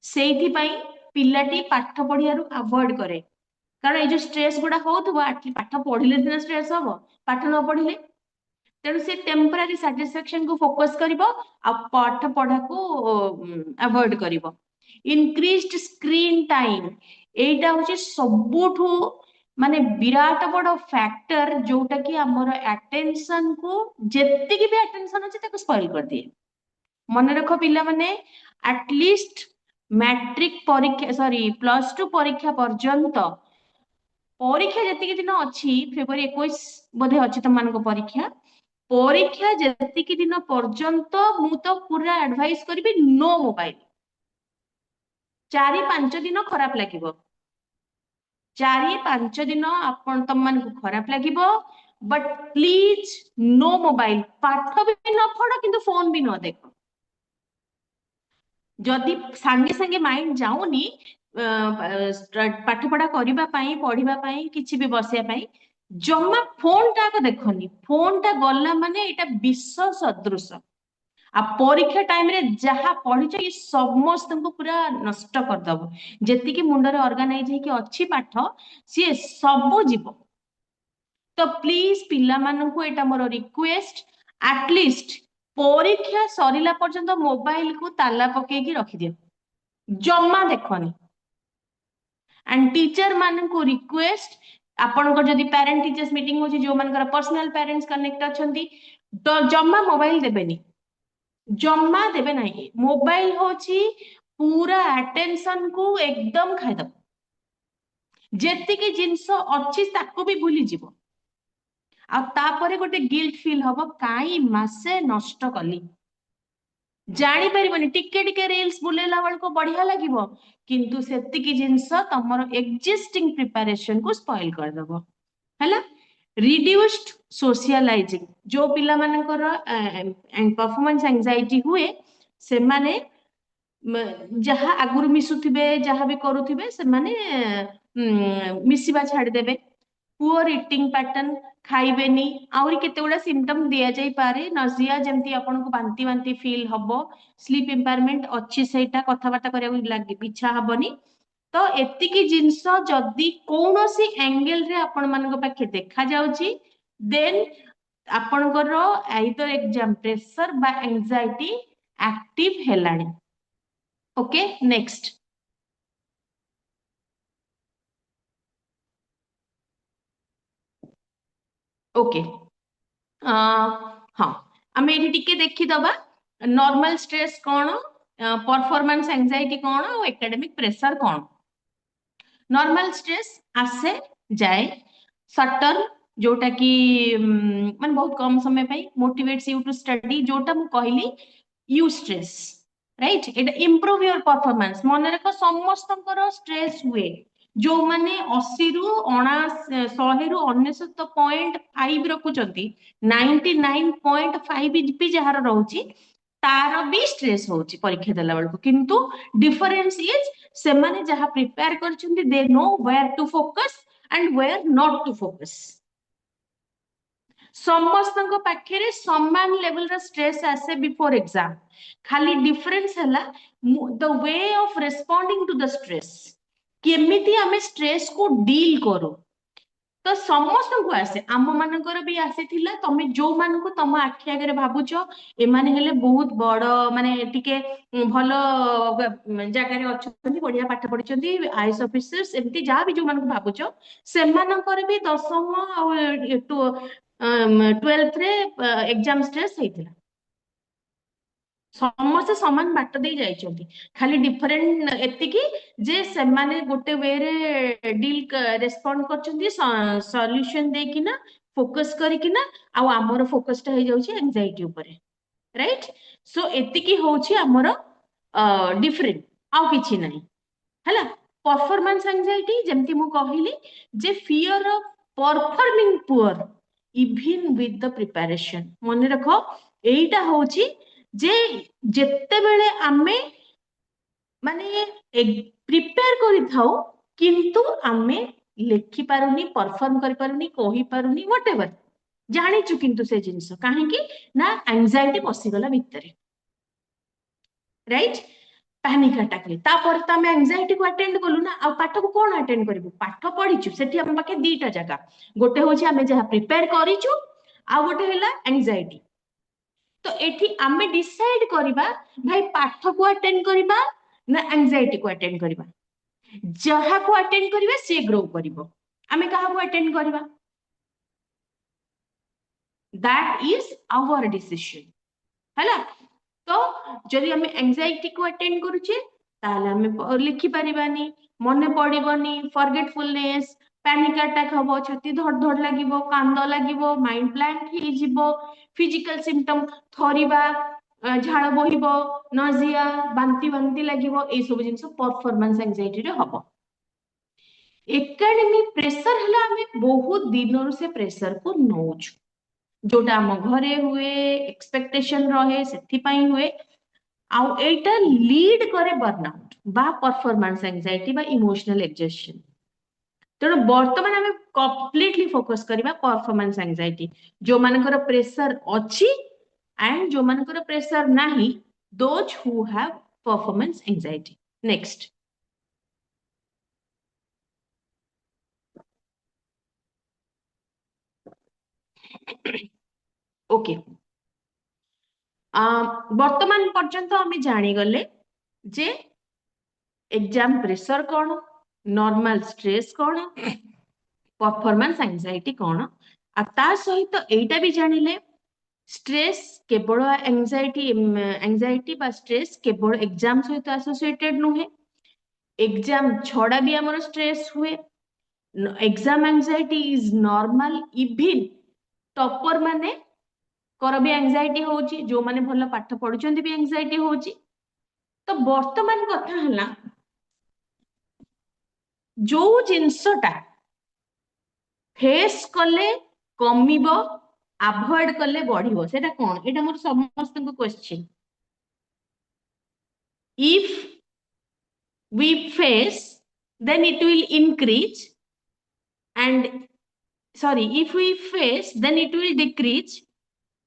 सेइथि पई पिलाटी पाठ पढियारु अवॉइड करे। कारण ये जो स्ट्रेस गुडा होथबो पाठ पढिले सिना स्ट्रेस हबो, पाठ न पढिले तेणु से टेम्पररी सैटिस्फैक्शन को फोकस करिवो आ पाठ पढ़ा को अवॉइड करिवो। इनक्रीज्ड स्क्रीन टाइम एटा होची सबुठु माने विराट बड़ फैक्टर जोटा कि हमर अटेंशन को जेति की भी अटेंशन अछि ताको स्पॉइल कर दिए। मन रख पिला माने एटलीस्ट मैट्रिक परीक्षा सॉरी +2 परीक्षा पर्यंत परीक्षा जेतिकी दिन अछि फेब्रुआरी 21 बोधे अछि तुम मानको परीक्षा परीक्षा जेतिकी दिन पर्यंत मु तो पूरा एडवाइस करबी नो मोबाइल। 4-5 दिन खराब लागिबो, 4-5 दिन आपण तुम मानको खराब लागिबो, बट प्लीज नो मोबाइल। पाठ भी न पढ़ किंतु फोन भी न देखो। जदि सांगे सांगे माइंड जाउनी पाठ पढ़ा करिबा पई पढ़िबा पई किछि भी बसिया पई जम्मा फोन टा को देखनी, फोन टा गला माने एटा विश्व सदृश। आ परीक्षा टाइम रे जहा पढ़िछ ये समस्त को पूरा नष्ट कर दबो। जेति की मुंडा रे ऑर्गेनाइज है कि अच्छी पाठ सी सब जीव। तो प्लीज पिला मानन को एटा मोर रिक्वेस्ट एटलीस्ट परीक्षा सरिला पर्यंत मोबाइल को ताला पके की रखि दियो, जम्मा देखनी। एंड टीचर मान को रिक्वेस्ट आपन जदि पेरेंट टीचर्स मीटिंग होची जो मानकर पर्सनल पेरेंट्स कनेक्ट अछंती तो जम्मा मोबाइल देबेनी, जम्मा देबे नहीं। मोबाइल होची पूरा अटेंशन को एकदम खाइ दब, जेति की जिंस अछि ताको भी भूली जीवो। आ तापरे गोटे गिल्ट फील हबो काई मासे नष्ट कली, जानी परिबनी टिके टिके रील्स बुलेला वाल को बढ़िया लागिबो किंतु सेति की जिंस तमरो एक्जिस्टिंग प्रिपरेशन को स्पॉइल कर दबो। हैला रिड्यूस्ड सोशलाइजिंग जो पिला मानकर परफॉर्मेंस एंजाइटी हुए से माने जहा आगुरु मिसुथिबे जहा भी करूथिबे से माने मिसिबा छाड़ देबे। पुअर इटिंग पैटर्न खाइबेनी आउरी केते गुडा सिम्पटम दिया जाई पारे नजिया जेमती आपन को बांती बांती फील हबो, स्लीप इंपेयरमेंट अछि सेटा कथा बार्ता करिया लागि इच्छा हबनी। तो एति की जिंस जदी कोनोसी एंगल रे आपन मान को पाखे देखा जाउची देन आपनकर आइदर एग्जाम प्रेशर बा एंजाइटी एक्टिव हेलानी। ओके नेक्स्ट ओके हाँ आम ये टिके देखी दबा नॉर्मल स्ट्रेस कौन, परफॉर्मेंस एंजाइटी कौन और एकेडमिक प्रेशर कौन। नॉर्मल स्ट्रेस आसे जाए सटल जोटा कि मान बहुत कम समय पे मोटिवेट्स यू टू स्टडी जोटा मु कहली you stress right Etah improve your performance. मन रख समस्तंकर स्ट्रेस हुए जो माने 80 रु 100 रु 99.5 रखुचंती 99.5 भी जहार रहउची तार भी स्ट्रेस होची परीक्षा देला बेलको किंतु डिफरेंस इज से माने जहा प्रिपेयर करचंती they know where to focus and where not to focus. समस्त पाखे समान लेवल रा स्ट्रेस आसे बिफोर एग्जाम, खाली डिफरेंस है the way of responding to the stress, केमिति आमे स्ट्रेस को डील करू। तो समस्त को आसे आम मानकर भी आसीथिला तमे जो मान को तम आखि आगे भाबुछ एमाने हेले बहुत बड़ माने टिके भलो जगह रे अछंती बढ़िया पाठ पढिचंती आईएएस ऑफिसर्स एमती जा भी जो मान को भाबुछ से मानकर भी 10th आ 12th रे एग्जाम स्ट्रेस हेतिला। समस्त समान बाट दे जाइछंती खाली डिफरेंट एतिकी जे से माने गोटे वे रे डील रेस्पोंड करछंती सॉल्यूशन दे किना फोकस करी किना आ हमर फोकस टा हे जाउची एंजाइटी ऊपर राइट। सो एतिकी होउची हमर डिफरेंट आ किछि नाही हला। परफॉर्मेंस एंजाइटी जेमती मु कहली जे fear of performing poor even with the preparation मन रख एटा होची जे जेते बेले आमे माने प्रिपेयर करि थाउ किंतु आमे लेखि पारुनी परफॉर्म करि पारुनी कहि पारुनी व्हाटएवर जानिचु किंतु से जिंस काहे कि ना एंजाइटी पसिगला भितरे राइट पैनिक अटैक ले तापर त हम एंजाइटी को अटेंड कलु ना आ पाठ को कोन अटेंड करबु पाठ पढिचु सेठी हम पाके दीटा जगह गोटे होची हमें जहा प्रिपेयर करिचु आ गोटे हैला एंजाइटी तो एठी आमे डिसाइड करिबा भाई पाठ को अटेंड करिबा ना एंजाइटी को अटेंड करिबा जहा को अटेंड करिबा से ग्रो करिवो आमे कहा को अटेंड करिबा दैट इज आवर डिसीजन हैला तो जदि हमें एंजाइटी को अटेंड करूचे ताले हमें लिखि परिबानी मने पड़िबनी फॉरगेटफुलनेस पैनिक अटैक हबो छाती धड़ धड़ लागिबो कांद लागिबो माइंड ब्लैंक हे जिवो फिजिकल सिम्पटम थरिबा झाड़ बोहिबो नजिया बांती बांती लागिबो ए सब जिंस परफॉर्मेंस एंजाइटी रे हबो एकेडमिक प्रेशर हला हमें बहुत दिनों से प्रेशर को नोच जोटा आम घरे हुए एक्सपेक्टेशन रहे सेथि पई हुए आउ एटा लीड करे बर्नआउट बा परफॉर्मेंस एंजाइटी बा इमोशनल एग्जॉस्शन तेणु बर्तमान आम कंप्लीटली फोकस करबा परफॉर्मेंस एंजाइटी जो मानकर प्रेशर अछि एंड जो मानकर प्रेशर नाही those who have performance anxiety next okay वर्तमान पर्यंत आम जानी गले जे एग्जाम प्रेशर कौन नॉर्मल स्ट्रेस कौन परफॉर्मेंस एंजाइटी कौन आ ता सहित एटा भी जानिले स्ट्रेस केवल एंजाइटी बा स्ट्रेस केवल एग्जाम सहित एसोसिएटेड नुहे एग्जाम छड़ा भी हमर स्ट्रेस हुए exam anxiety is normal even topper माने कर भी एंजाइटी होची जो माने भल पाठ पढुचंदी भी एंजाइटी होची तो वर्तमान कथा हला जो जिंसटा फेस कले कमिबो अवॉइड कले बढ़िबो सेटा कोन एटा मोर समस्त को question if we face then it will increase and sorry if we face then it will decrease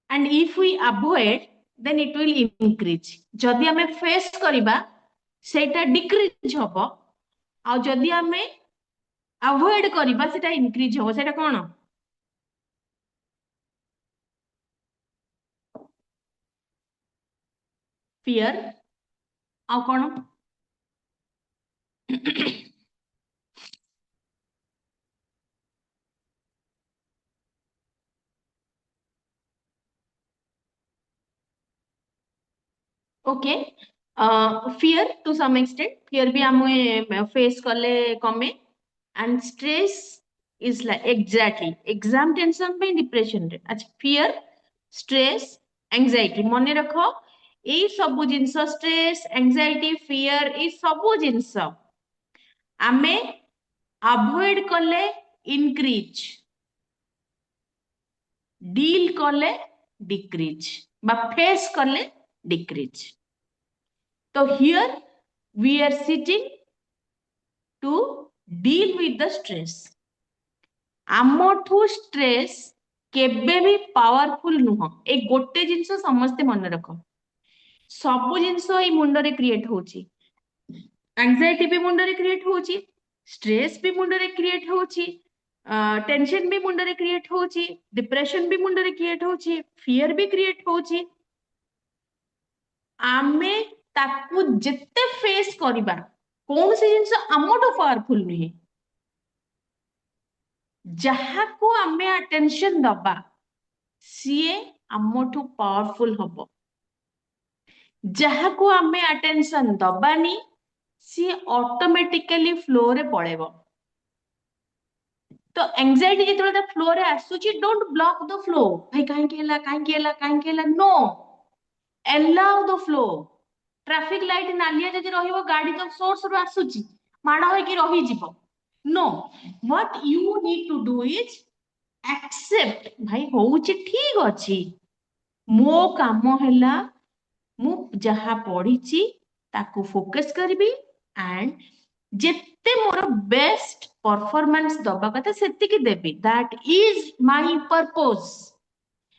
and if we avoid then it will increase जदि हमें फेस करिबा सेटा डिक्रीज हबो आ जदि हमें अवॉइड करिबा सेटा इंक्रीज हबो सेटा कोन फियर आ कोन okay fear to some extent fear भी हमें फेस कले कमे and stress is like exactly exam tension पे डिप्रेशन रे अच्छा फियर स्ट्रेस एंजाइटी मने रखो ए सब जिंस स्ट्रेस एंजाइटी फियर ए सब जिंस आमे अवॉइड कले इंक्रीज डील कले डिक्रीज बा फेस कले डिक्रीज तो here we are sitting to deal with the stress आमठू स्ट्रेस केबे भी पावरफुल नुह ए गोटे जिंस समस्ते मन रख सब जिंस ए मुंड रे क्रिएट होची एंजाइटी भी मुंड रे क्रिएट होची स्ट्रेस भी मुंड रे क्रिएट होची टेंशन भी मुंड रे क्रिएट होची डिप्रेशन भी मुंड रे क्रिएट होची फियर भी क्रिएट होची आमे ताकू जिते फेस करिबा कौन से जिंस आमठू पावरफुल नुहे जहा को आमे अटेंशन दबा सीए आमठू पावरफुल हबो जहा को आमे अटेंशन दबानी सी ऑटोमेटिकली फ्लो रे पळेबो तो एंजाइटी जेतले फ्लो रे आसुची डोंट ब्लॉक द फ्लो भाई काहे केला no allow the flow traffic light नालिया जदि रहिबो गाड़ी तो सोर्स रो आसुची ମାଡ଼ ହେଇକି ରହିଯିବ। No, what you need to do is accept भाई होउची ठीक अछि, मो काम हैला मु जहा पढ़िची ताकू फोकस करबी एंड जेते मोर बेस्ट परफॉर्मेंस दबा कथा सेतिकी देबी। That is my purpose.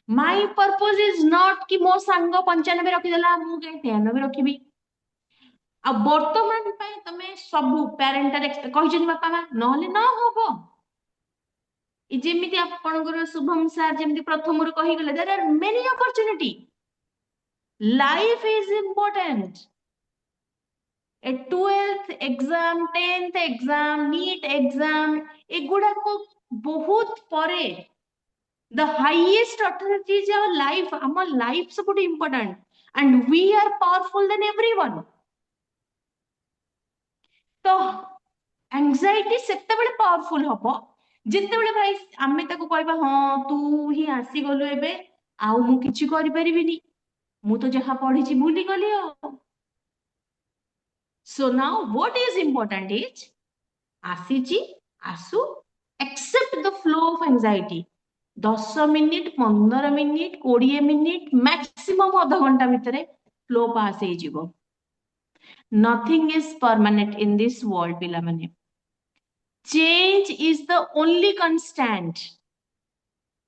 My purpose is not कि मो सांग 95 रखिदेला मु के 93 रखिबी। आ वर्तमान पाई तमे सबु पेरेंटल कहिजन बापा मा नहले न होबो। इ जेमिति आपनकर शुभम सर जेमिति प्रथम रु कहि गेले there are many opportunity. Life is important. ए 12th exam 10th exam NEET exam एगुडा को बहुत परे the highest authority is our life. Our life is very important and we are powerful than everyone. तो anxiety सेते बड़े powerful हबो जिते बड़े भाई आमे ताको कहबा हां तू ही आसी गलु एबे आउ मु किछि करि परिबिनी मु तो जहा पढिछि भूली गली हो। So now what is important is आसीची आसु accept the flow of anxiety। 10 minute 15 minute 20 minute maximum आधा घंटा भितरे फ्लो पास हे जीवो। Nothing is permanent in this world पिला माने। Change is the only constant.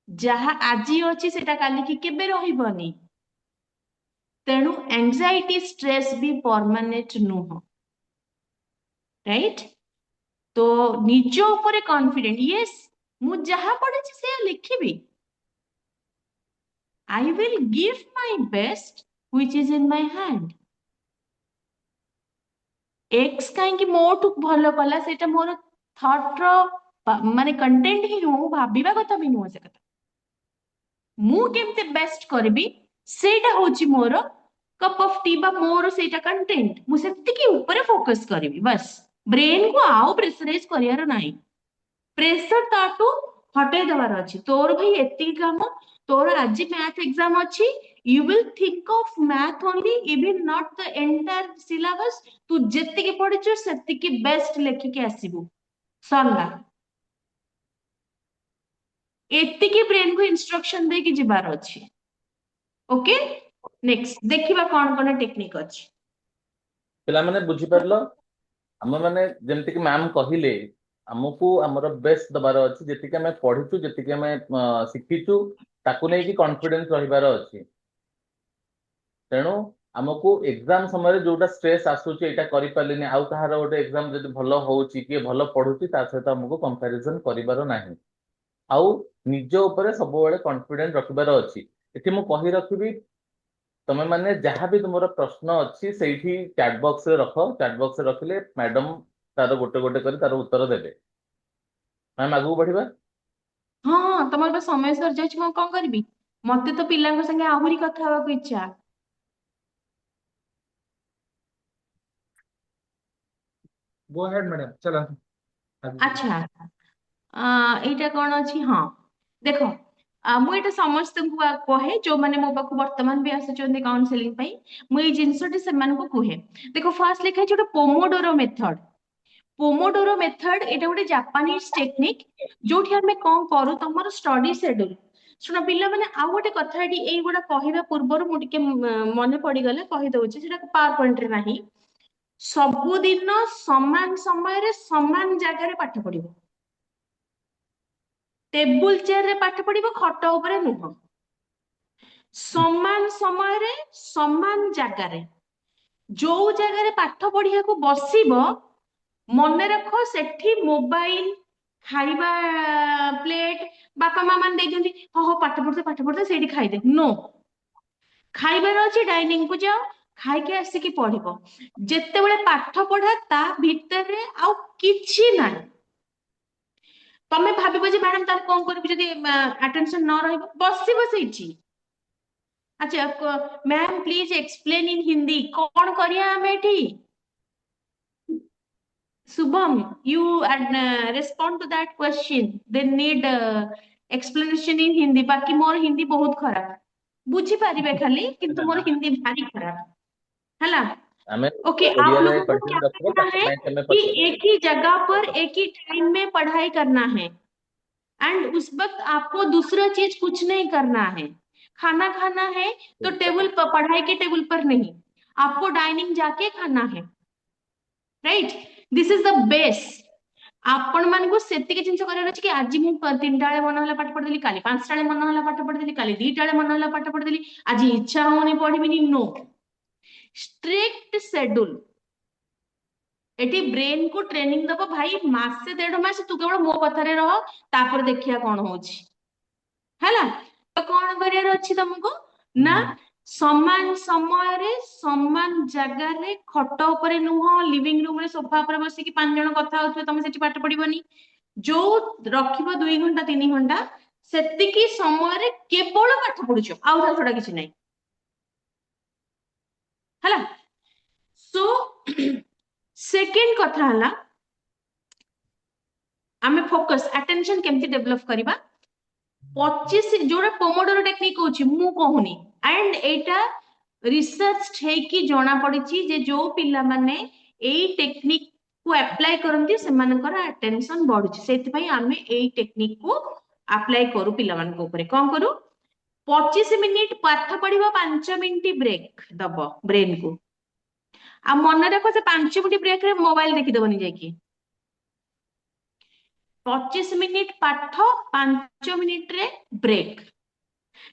जहा आजी अछि सेटा काली की केबे रहिबनी। तेनु एंजाइटी स्ट्रेस भी परमानेंट नुह, राइट। तो निजो ऊपर कॉन्फिडेंट यस मु जहा पढिछि से लिखिबी। I will give my best which is in my hand। X कहीं मोठू भल कला सेटा मोर थॉट रो माने कंटेंट ही नु भाबिबा कथा भी नु से कथा मु केमते बेस्ट करबी सेटा होची मोर कप ऑफ टी बा मोर सेटा कंटेंट मु सेति की ऊपर फोकस करबी बस। ब्रेन को आउ प्रेशराइज करियार नाही। प्रेशर ताटू हटे दवार अछि तोर भाई एति काम तोर आज मैथ एग्जाम अछि you will think of math only even not the entire syllabus। तू जेति की पढिछु सेति की बेस्ट लेखि के आसीबु सरला। एति की ब्रेन को इंस्ट्रक्शन दे की जिबार अछि। ओके नेक्स्ट देखिबा कोन कोन टेक्निक अछि। पिला माने बुझी परलो हम माने जेमति कि मैम कहिले हमकु हमर बेस्ट दबार अछि जेति कि हमें पढिछु जेति कि हमें शिखिछु ताकु नै कि कॉन्फिडेंस रहिबार अछि। तेणु हमकु एग्जाम समय जोटा स्ट्रेस आसुची एटा करि पालिनी आउ कहार गोटे एग्जाम जदि भलो होउची कि भलो पढुची ता सहित हमकु कंपैरिजन करिबार नाही। आउ निज ऊपर सब बेले कॉन्फिडेंस रखिबार अछि। एठी मु कहि रखिबी तमे माने जहाँ भी तुमर प्रश्न अछि सेठी चैट बॉक्स रे रखो। चैट बॉक्स रे रखिले मैडम तार गोटे गोटे करी तार उत्तर देबे। मैम आगु बढ़िबा। हां तमर बस समय सर जाय म कोन करबी मते तो पिलांग संगे आहुरी कथा होबा को इच्छा। गो अहेड मैडम चलो। अच्छा एटा कोन अछि हां देखो मु एटा समस्त को कहे जो माने मो पाखु वर्तमान भी आसुचंदी काउंसलिंग पई मु ए जिंसटी से मान को कहे। देखो फर्स्ट लिखा छै पोमोडोरो मेथड। पोमोडोरो मेथड एटा गोटे जापानीज टेक्निक जोठी हमें कोन करू तमर स्टडी शेड्यूल। सुन पिला माने आ गोटे कथाटी एई गोटा कहिबा पूर्वर मु टिके मने पड़ी गले कहि दउची सेटा पावर पॉइंट रे नाही। सबुदिन समान समय रे समान जगह रे पाठ पढ़िबो। टेबुल चेयर रे पाठ पढ़िबो खट ऊपर नुह। समान समय रे समान जगह रे जो जगह रे पाठ पढ़िया को बसिबो मने रखो सेठी मोबाइल खाइबा प्लेट बापा माँ मान देइछंती हो पाठ पढ़ते सेठी खाइ दे। नो खाइबार अछि डाइनिंग को जाओ खाइ के आसी की पढ़िबो। जेते बेले पाठ पढ़ा ता भीतर रे आउ किछि नाही। तमे भाबिबो जे मैडम तार कोन करबी जदी अटेंशन न रहइबो बसिबो सेठी। अच्छा ma'am please explain in Hindi कौन करिया हमें एठी। Subham, you respond to that question. They need explanation in Hindi. बाकी मोर हिंदी बहुत खराब बुझी पारिबे खाली किंतु मोर हिंदी भारी खराब हला। हमें ओके, आप ओडिया रे लोगों को क्या कंटिन्यू रखो करना ताकि है मैं तुम्हें कि पसंद एक ही जगह पर एक ही टाइम में पढ़ाई करना है, एंड उस वक्त आपको दूसरा चीज कुछ नहीं करना है। खाना खाना है तो टेबल पर, पढ़ाई के टेबल पर नहीं, आपको डाइनिंग जाके खाना है, right? This is the base. आपण मानकु सेतिके जिंस करार अछि कि आज मु 3टा बेले मन होला पाठ पढदेली, काली 5टा बेले मन होला पाठ पढदेली, काली 2टा बेले मन होला पाठ पढदेली, आज इच्छा होनी पढिबिनी। No, strict schedule. एटी ब्रेन को ट्रेनिंग दबो भाई, मासे 1.5 मास तू केवल मो कथारे रह, तापर देखिया कोन होछि, हैला? तो कोन करियार अछि तुमको ना, समान समय रे समान जगह रे खट ऊपर नुह, लिविंग रूम रे सोफा ऊपर बसी कि 5 जण कथा होथबे, तमे सेठी पाठ पढिबनी। जो रखिबो 2 घंटा 3 घंटा सेतिकी समय रे केवल पाठ पढुछो, आउ ता छोडा किछि नै, हैला? सो सेकेंड कथा हला, आमे फोकस अटेंशन केमती डेवलप करिबा। 25 जोड़ा पोमोडोरो टेक्निक होची मु कहूनी, एंड एटा रिसर्च है कि जना पड़िछि जे जो पिला माने एई टेक्निक को अप्लाई करंती सेमानकर अटेंशन बढ़ुछि, सेति पई आमे एई टेक्निक को अप्लाई करू पिला मान को ऊपर। कोन करू, 25 मिनिट पाठ पढ़िबा, 5 मिनिट ब्रेक दबो ब्रेन को। आ मन रखो से 5 मिनिट ब्रेक रे मोबाइल देखि दबनी जाकी। 25 मिनिट पाठ, 5 मिनिट रे ब्रेक।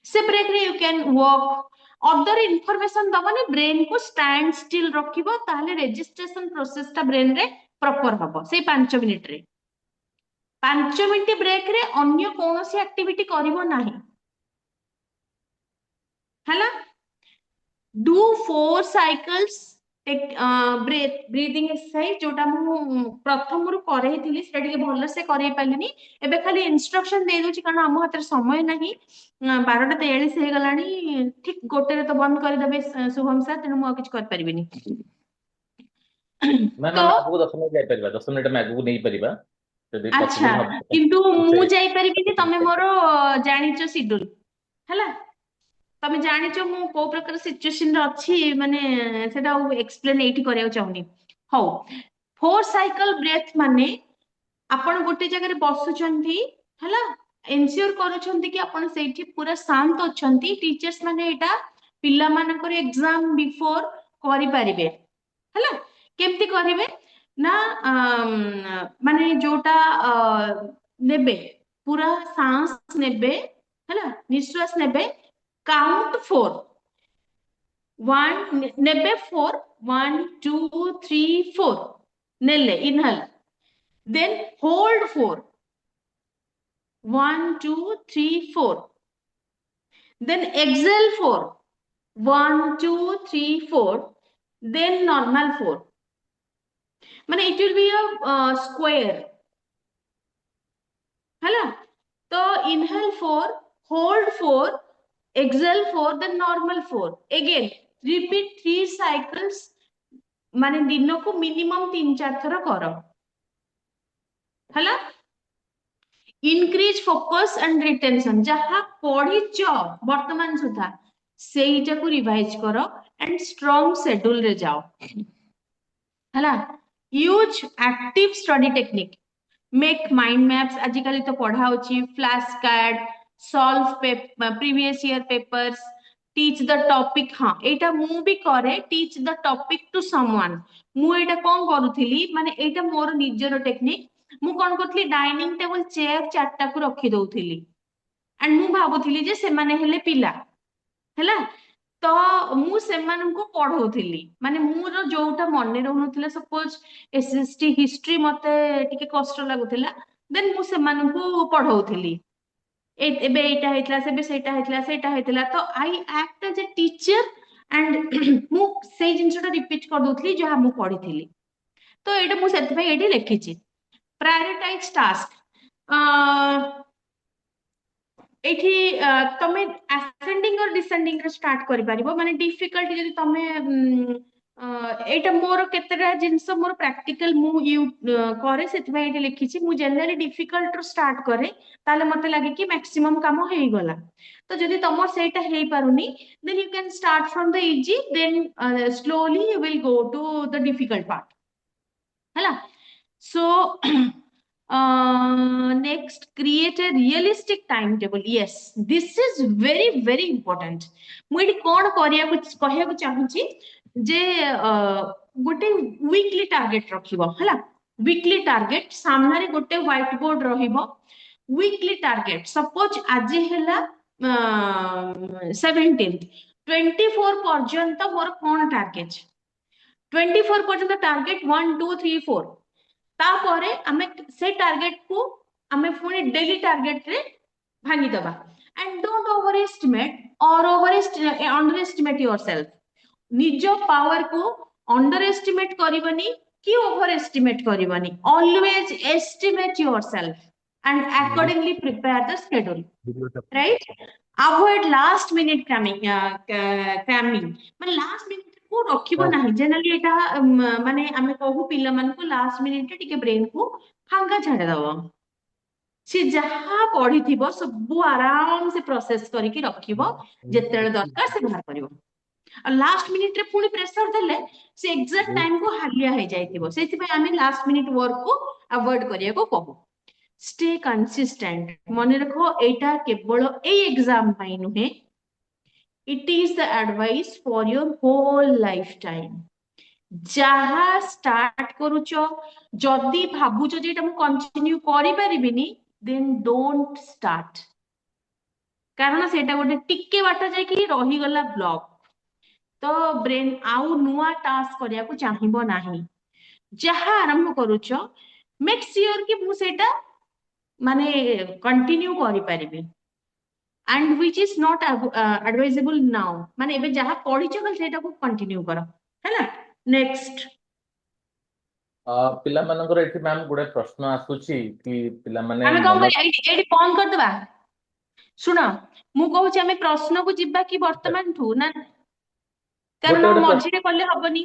से ब्रेक रे you can work other information दबनी, ब्रेन को स्टैंड स्टिल रखिबो, ताहले रजिस्ट्रेशन प्रोसेस ता ब्रेन रे प्रॉपर हबो। से 5 मिनिट रे, 5 मिनिट ब्रेक रे अन्य कोनोसी एक्टिविटी करिवो नाही, हैला? डू 4 साइकल्स ब्रीदिंग एक्सरसाइज, जोटा मु प्रथम रु करे थिली, सेटा टिके भलो से करे पालिनी। एबे खाली इंस्ट्रक्शन दे दोची कारण हम हाथ रे समय नाही। 12टा 43 हे गलानी, ठीक गोटे रे तो बंद कर देबे शुभम सर, तेनु मु किछ कर परिबिनी। मैम तो हम आगु 10 मिनिट जाई परिबा, 10 मिनिट में आगु नहीं परिबा यदि अच्छा, पॉसिबल हम किंतु से मु जाई परिबिनी, तमे मोर जानिचो शेड्यूल, हैला? तमे जानिचो मु को प्रकार सिचुएशन रे अछि, माने सेटा एक्सप्लेन एठी करिया चाहुनी। हो, 4 साइकिल ब्रेथ माने आपण गोटे जगह रे बसुचंती, हैला? एन्श्योर करूचंती कि आपण सेठी पूरा शांत अछंती। टीचर्स माने एटा पिल्ला मानकर एग्जाम बिफोर करि परिबे, हैला? केमती करिवे ना, माने जोटा नेबे, पूरा सांस नेबे, हैला? निश्वास नेबे, काउंट 4, 1 नेबे 4, 1 2 3 4 नेले, इनहल, then hold 4, 1 2 3 4, then exhale 4, 1 2 3 4, then normal 4, माने it will be a square, हैला? तो inhale 4, hold 4, exhale 4, then normal 4, again repeat 3 cycles, माने दिन को मिनिमम 3-4 थर करो, हैला? इनक्रीज फोकस एंड रिटेंशन, जहाँ पढ़ीच वर्तमान सुधा सेटा को रिवाइज करो, एंड स्ट्रॉन्ग शेड्यूल रे जाओ, हैला? Use active study technique, make mind maps, आजिकल तो पढ़ा होची, flash card, solve previous year papers, teach the topic. हाँ, एटा मु भी करे, teach the topic to someone. मु एटा कोन करूथिली, माने एटा मोर निजर टेक्निक। मु कोन करथली, डाइनिंग टेबल चेयर 4टा को रखी दउथिली, एंड मु भाबुथिली जे से माने हेले पिला, हैला? तो मु सेमान को पढ़ौथिली, माने मुर जोटा मने रहउनथिला, सपोज एसएसटी हिस्ट्री मते टिके कष्ट लागुथिला, देन मु सेमान को पढ़ौथिली, एबे एटा हेतला, सेबे सेटा हेतला, सेटा हेतला। तो I act as a teacher, and मु से जिंसटा रिपीट कर दउथली जहा मु पढ़िथिली। तो एटा मु सेति भाई एटी लिखिछि, प्रायोरिटाइज टास्क। एठी तमे असेंडिंग और डिसेंडिंग रे स्टार्ट करि परिबो, माने डिफिकल्ट जदि तमे ଏଇଟା ମୋର କେତେଟା ଜିନିଷ ମୋର ପ୍ରାକ୍ଟିକାଲ ମୁଁ କରେ, ସେଥିପାଇଁ ଏଇଠି ଲିଖିଛି। ମୁଁ ଜେନେରାଲି ଡିଫିକଲ୍ଟ ରୁ ଷ୍ଟାର୍ଟ କରେ, ତାହେଲେ ମତେ ଲାଗେ କି ମ୍ୟାକ୍ସିମମ୍ କାମ ହେଇଗଲା। ତ ଯଦି ତମର ସେଇଟା ହେଇପାରୁନି, then you can start from the easy, then slowly you will go to the difficult part, ହେଲା। So next, create a realistic timetable. Yes, this is very important. ମୁଁ ଏଠି କଣ କହିବାକୁ ଚାହୁଁଛି ଯେ ଗୋଟେ ୱିକଲି ଟାର୍ଗେଟ ରଖିବ, ହେଲା। ୱିକଲି ଟାର୍ଗେଟ ସାମ୍ନାରେ ଗୋଟେ ହ୍ୱାଇଟ ବୋର୍ଡ ରହିବ। ୱିକଲି ଟାର୍ଗେଟ, ସପୋଜ ଆଜି ହେଲା 17th, 24 ପର୍ଯ୍ୟନ୍ତ ମୋର କଣ ଟାର୍ଗେଟ, 24 ପର୍ଯ୍ୟନ୍ତ ଟାର୍ଗେଟ 1 2 3 4। ତାପରେ ଆମେ ସେ ଟାର୍ଗେଟ କୁ ଆମେ ପୁଣି ଡେଲି ଟାର୍ଗେଟ ରେ ଭାଙ୍ଗିଦବା। and don't overestimate or underestimate yourself. ନିଜ ପାୱାର କୁ ଅଣ୍ଡର ଏଷ୍ଟିମେଟ କରିବନି କି ଓଭର ଏଷ୍ଟିମେଟ କରିବନି। always estimate yourself and accordingly prepare the schedule, right? avoid last minute cramming, ମାନେ last minute କୁ ରଖିବ ନାହିଁ। ଜେନେରାଲି ଏଟା ମାନେ ଆମେ କହୁ ପିଲାମାନଙ୍କୁ ଲାଷ୍ଟ ମିନିଟ ରେ ଟିକେ ବ୍ରେନ କୁ ଫାଙ୍କା ଛାଡିଦବ। ସେ ଯାହା ପଢିଥିବ ସବୁ ଆରାମ ସେ ପ୍ରୋସେସ କରିକି ରଖିବ, ଯେତେବେଳେ ଦରକାର ସେ ବାହାର କରିବ। ଆଉ ଲାଷ୍ଟ ମିନିଟ ରେ ପୁଣି ପ୍ରେସର ଦେଲେ ସେ ଏକ୍ସାକ୍ଟ ଟାଇମ କୁ ହାଲିଆ ହେଇଯାଇଥିବ। ସେଇଥିପାଇଁ ଆମେ ଲାଷ୍ଟ ମିନିଟ ୱାର୍କ କୁ ଆଭଏଡ କରିବାକୁ କହୁ। ଷ୍ଟେ କନସିଷ୍ଟେଣ୍ଟ, ମନେ ରଖ ଏଇଟା କେବଳ ଏଇ ଏକ୍ସାମ ପାଇଁ ନୁହେଁ, it is the advice for your whole lifetime. ଯାହା ଷ୍ଟାର୍ଟ କରୁଛ, ଯଦି ଭାବୁଛ ଯେ ଏଟା ମୁଁ କଣ୍ଟିନ୍ୟୁ କରିପାରିବିନି, then don't start, କାରଣ ସେଇଟା ଗୋଟେ ଟିକେ ବାଟ ଯାଇକି ରହିଗଲା ବ୍ଲକ୍। ତ ବ୍ରେନ ଆଉ ନୂଆ ଟାସ୍କ କରିବାକୁ ଚାହିଁବ ନାହିଁ। ଯାହା ଆରମ୍ଭ କରୁଛ ମେକ୍ ସିଓର କି ମୁଁ ସେଇଟା ମାନେ କଣ୍ଟିନ୍ୟୁ କରିପାରିବି। and which is not advisable now, ମାନେ ଏବେ ଯାହା ପଢିଛ ସେଇଟାକୁ କଣ୍ଟିନ୍ୟୁ କର, ହେଲା। ନେକ୍ସଟ, ପିଲାମାନଙ୍କର ଏଠି ମ୍ୟାମ ଗୋଟେ ପ୍ରଶ୍ନ ଆସୁଛି କି ପିଲାମାନେ ଆମେ କଣ ମନ କରିବା, ଏଇଠି ବନ୍ଦ କରିଦବା। ଶୁଣ, ମୁଁ କହୁଛି ଆମେ ପ୍ରଶ୍ନକୁ ଯିବା କି ବର୍ତ୍ତମାନଠୁ ନା, ଗୋଟେ କାରଣ ଗୋଟେ ପ୍ରଶ୍ନ ମଝିରେ କଲେ ହବନି।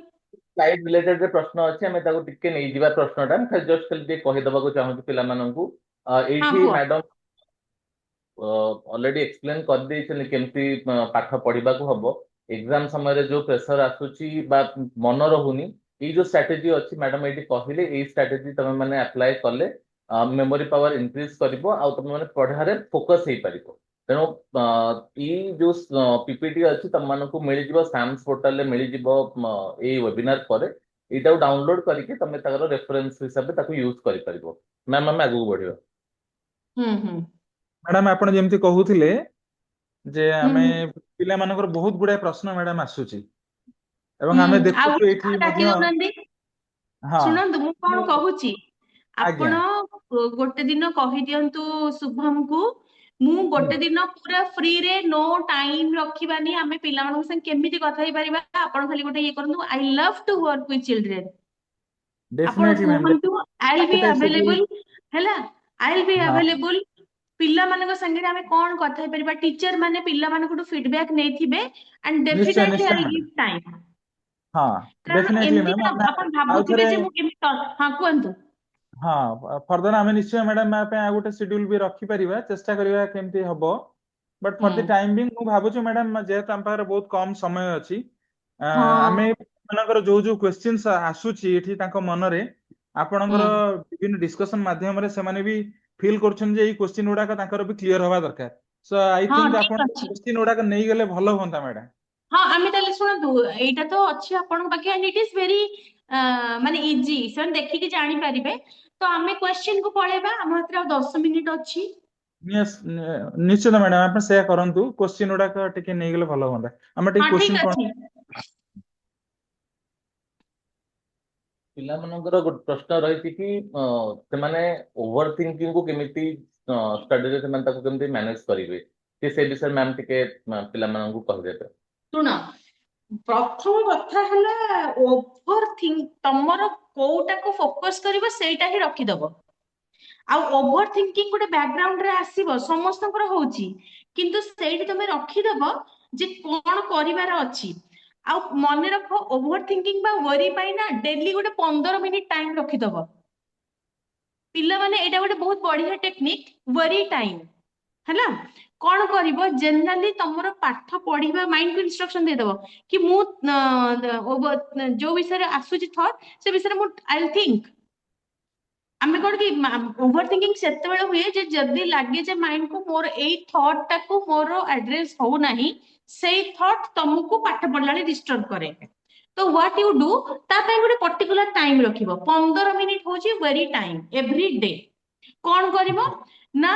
ସ୍ଲାଇଡ ରିଲେଟେଡ ପ୍ରଶ୍ନ ଅଛି, ଆମେ ତାକୁ ଟିକେ ନେଇଯିବା ପ୍ରଶ୍ନଟା। ମୁଁ ଖାଲି ଜଷ୍ଟ ଖାଲି ଟିକେ କହିଦବାକୁ ଚାହୁଁଛି ପିଲାମାନଙ୍କୁ। ହଁ ଏଇଠି କୁହ। ମ୍ୟାଡମ ଅଲରେଡି ଏକ୍ସପ୍ଲେନ କରିଦେଇଛନ୍ତି କେମିତି ପାଠ ପଢିବାକୁ ହବ। ଏକ୍ସାମ ସମୟରେ ଯୋଉ ପ୍ରେସର ଆସୁଛି ବା ମନ ରହୁନି, ଏଇ ଯୋଉ ଷ୍ଟ୍ରାଟେଜି ଅଛି ମ୍ୟାଡମ ଏଇଠି କହିଲେ, ଏଇ ଷ୍ଟ୍ରାଟେଜି ତମେ ମାନେ ଆପ୍ଲାଏ କଲେ ମେମୋରି ପାୱାର ଇନକ୍ରିଜ କରିବ ଆଉ ତମେ ମାନେ ପଢାରେ ଫୋକସ ହେଇପାରିବ। ତେଣୁ ଏଇ ଯୋଉ ପିପିଟି ଅଛି ତମମାନଙ୍କୁ ମିଳିଯିବ, ସାମ୍ସ ପୋର୍ଟାଲରେ ମିଳିଯିବ ଏଇ ୱେବିନାର ପରେ। ଏଇଟାକୁ ଡାଉନଲୋଡ କରିକି ତମେ ତାଙ୍କର ରେଫରେନ୍ସ ହିସାବରେ ତାକୁ ୟୁଜ କରିପାରିବ। ମ୍ୟାମ ଆମେ ଆଗକୁ ବଢିବା। ହୁଁ। ମ୍ୟାଡାମ ଆପଣ ଯେମିତି କହୁଥିଲେ ଯେ ଆମେ ହୁଁ ପିଲାମାନଙ୍କର ବହୁତ ଗୁଡାଏ ପ୍ରଶ୍ନ ମ୍ୟାଡାମ ଆସୁଛି ଏବଂ ହୁଁ ଆମେ ଆଉ ଦେଖୁଛୁ ଗୋଟେ ଏଇଠି କାମ ଡାକି ମଧ୍ୟ। ଦଉନାହାନ୍ତି। ହଁ ଶୁଣନ୍ତୁ ମୁଁ କଣ କହୁଛି, ଆଜ୍ଞା। ଆପଣ ଗୋଟେ ଦିନ କହିଦିଅନ୍ତୁ ଶୁଭମକୁ, ମୁଁ ହୁଁ। ଗୋଟେ ଦିନ ପୁରା ଫ୍ରିରେ ନୋ ଟାଇମ ରଖିବାନି, ଆମେ ପିଲାମାନଙ୍କ ସାଙ୍ଗେ କେମିତି କଥା ହେଇପାରିବା। ଆପଣ ଖାଲି ଗୋଟେ ଇଏ କରନ୍ତୁ, I love to work with children. ଆପଣ ଡେଫିନେଟଲି ମ୍ୟାମ। କୁହନ୍ତୁ ଆଇଲ୍ ବି ଗୋଟେ ସେଠି ଆଭେଲେବୁଲ, ହେଲା। ଆଇଲ୍ ବି ହଁ ଆଭେଲେବୁଲ। ପିଲାମାନଙ୍କ ସାଙ୍ଗରେ ଆମେ କଣ କଥା ହେଇପାରିବା, ଟିଚର ମାନେ ପିଲାମାନଙ୍କଠୁ ଫିଡବ୍ୟାକ ନେଇଥିବେ, ଆଣ୍ଡ ନିଶ୍ଚୟ ଡେଫିନେଟଲି ନିଶ୍ଚୟ ଆଇ ମ୍ୟାଡାମ। Give time. ହଁ କାରଣ ଡେଫିନେଟଲି ଏମିତି ମ୍ୟାମ ନା ଆମେ ଆପଣ ଆଉ ଭାବୁଥିବେ ଥରେ ଯେ ମୁଁ କେମିତି, ହଁ କୁହନ୍ତୁ। ହଁ ଫର୍ଦର ଆମେ ନିଶ୍ଚୟ ମ୍ୟାଡାମ ୟା ପାଇଁ ଆଉ ଗୋଟେ ସିଡ୍ୟୁଲ ବି ରଖିପାରିବା, ଚେଷ୍ଟା କରିବା କେମିତି ହବ। ବଟ୍ ହୁଁ ଫର ଦି ଟାଇମ ବିଙ୍ଗ ମୁଁ ଭାବୁଛି ମ୍ୟାଡାମ ଯେହେତୁ ଆମ ପାଖରେ ବହୁତ କମ ସମୟ ଅଛି, ଆମେ ହଁ ମାନଙ୍କର ଯୋଉ ଯୋଉ କ୍ୱେଶ୍ଚିନ୍ସ ଆସୁଛି ଏଠି ତାଙ୍କ ମନରେ, ହୁଁ ଆପଣଙ୍କର ବିଭିନ୍ନ ଡିସ୍କସନ ମାଧ୍ୟମରେ ସେମାନେ ବି ଫିଲ୍ କରୁଛନ୍ତି ଯେ ଏଇ କ୍ୱେଶ୍ଚିନ୍ ଗୁଡାକ ତାଙ୍କର ବି କ୍ଲିୟର ହବା ଦରକାର। ସୋ ଆଇ ହଁ ଥିଙ୍କ ଆପଣ ଠିକ ଅଛି। କ୍ୱେଶ୍ଚିନ୍ ଗୁଡାକ ନେଇଗଲେ ଭଲ ହୁଅନ୍ତା ମ୍ୟାଡାମ। ହଁ ଆମେ ତାହେଲେ ଶୁଣନ୍ତୁ, ଏଇଟା ତ ଅଛି ଆପଣଙ୍କ ପାଖେ, ଆଣ୍ଡ ଇଟ୍ ଇଜ ଭେରି ମାନେ ଇଜି, ସେମାନେ ଦେଖିକି ଜାଣିପାରିବେ। ତ ଆମେ କ୍ୱେଶ୍ଚିନ୍ କୁ ପଳେଇବା, ଆମ ହାତରେ ଆଉ 10 ମିନିଟ ଅଛି। ନିଶ୍ଚିତ ମ୍ୟାଡାମ ଆପଣ ସେୟା କରନ୍ତୁ, କ୍ୱେଶ୍ଚିନ୍ ଗୁଡାକ ଟିକେ ନେଇଗଲେ ଭଲ ହୁଅନ୍ତା। ଆମେ ହଁ ଟିକେ ଠିକ କ୍ୱେଶ୍ଚିନ୍ କଣ ଅଛି। ପିଲାମାନଙ୍କର ଗୋଟେ ପ୍ରଶ୍ନ ରହିଛି କି ସେମାନେ ଓଭର ଥିଙ୍କିଂ କୁ କେମିତି ଷ୍ଟଡିରେ ସେମାନେ ତାକୁ କେମିତି ମ୍ୟାନେଜ କରିବେ, କି ସେ ବିଷୟରେ ମ୍ୟାମ ଟିକେ ପିଲାମାନଙ୍କୁ କହିଦେବେ। ଶୁଣ, ପ୍ରଥମ କଥା ହେଲା ଓଭର ଥିଙ୍କ, ତମର କୋଉଟାକୁ ଫୋକସ କରିବ ସେଇଟା ହିଁ ରଖିଦବ। ଆଉ ଓଭର ଥିଙ୍କିଂ ଗୋଟେ ବ୍ୟାକଗ୍ରାଉଣ୍ଡ ରେ ଆସିବ, ସମସ୍ତଙ୍କର ହଉଛି, କିନ୍ତୁ ସେଇଠି ତମେ ରଖିଦବ ଯେ କଣ କରିବାର ଅଛି। ଆଉ ମନେ ରଖ ଓଭର ଥିଙ୍କିଂ ବା ୱରି ପାଇଁ ନା ଡେଲି ଗୋଟେ 15 ମିନିଟ ଟାଇମ ରଖିଦବ। ପିଲାମାନେ ଏଇଟା ଗୋଟେ ବହୁତ ବଢିଆ ଟେକ୍ନିକ, ୱରି ଟାଇମ ହେଲା। କଣ କରିବ, ଜେନେରାଲି ତମର ପାଠ ପଢିବା ମାଇଣ୍ଡ କୁ ଇନଷ୍ଟ୍ରକ୍ସନ ଦେଇଦବ କି ମୁଁ ଯୋଉ ବିଷୟରେ ଆସୁଛି ଥଟ୍ ସେ ବିଷୟରେ ମୁଁ ଆଇ ଥିଙ୍କ। ଆମେ କଣ କି ଓଭର ଥିଙ୍କିଂ ସେତେବେଳେ ହୁଏ ଯେ ଯଦି ଲାଗେ ଯେ ମାଇଣ୍ଡ କୁ ମୋର ଏଇ ଥଟ୍ ଟାକୁ ମୋର ଆଡ୍ରେସ ହଉନାହିଁ, ସେଇ ଥଟ୍ ତମକୁ ପାଠ ପଢିଲା ବେଳେ ଡିଷ୍ଟର୍ବ କରେ। ତ ହ୍ୱାଟ ୟୁ ଡୁ, ତା ପାଇଁ ଗୋଟେ ପର୍ଟିକୁଲାର ଟାଇମ ରଖିବ। 15 ମିନିଟ ହଉଛି ଭେରି ଟାଇମ ଏଭ୍ରି ଡେ। କଣ କରିବ ନା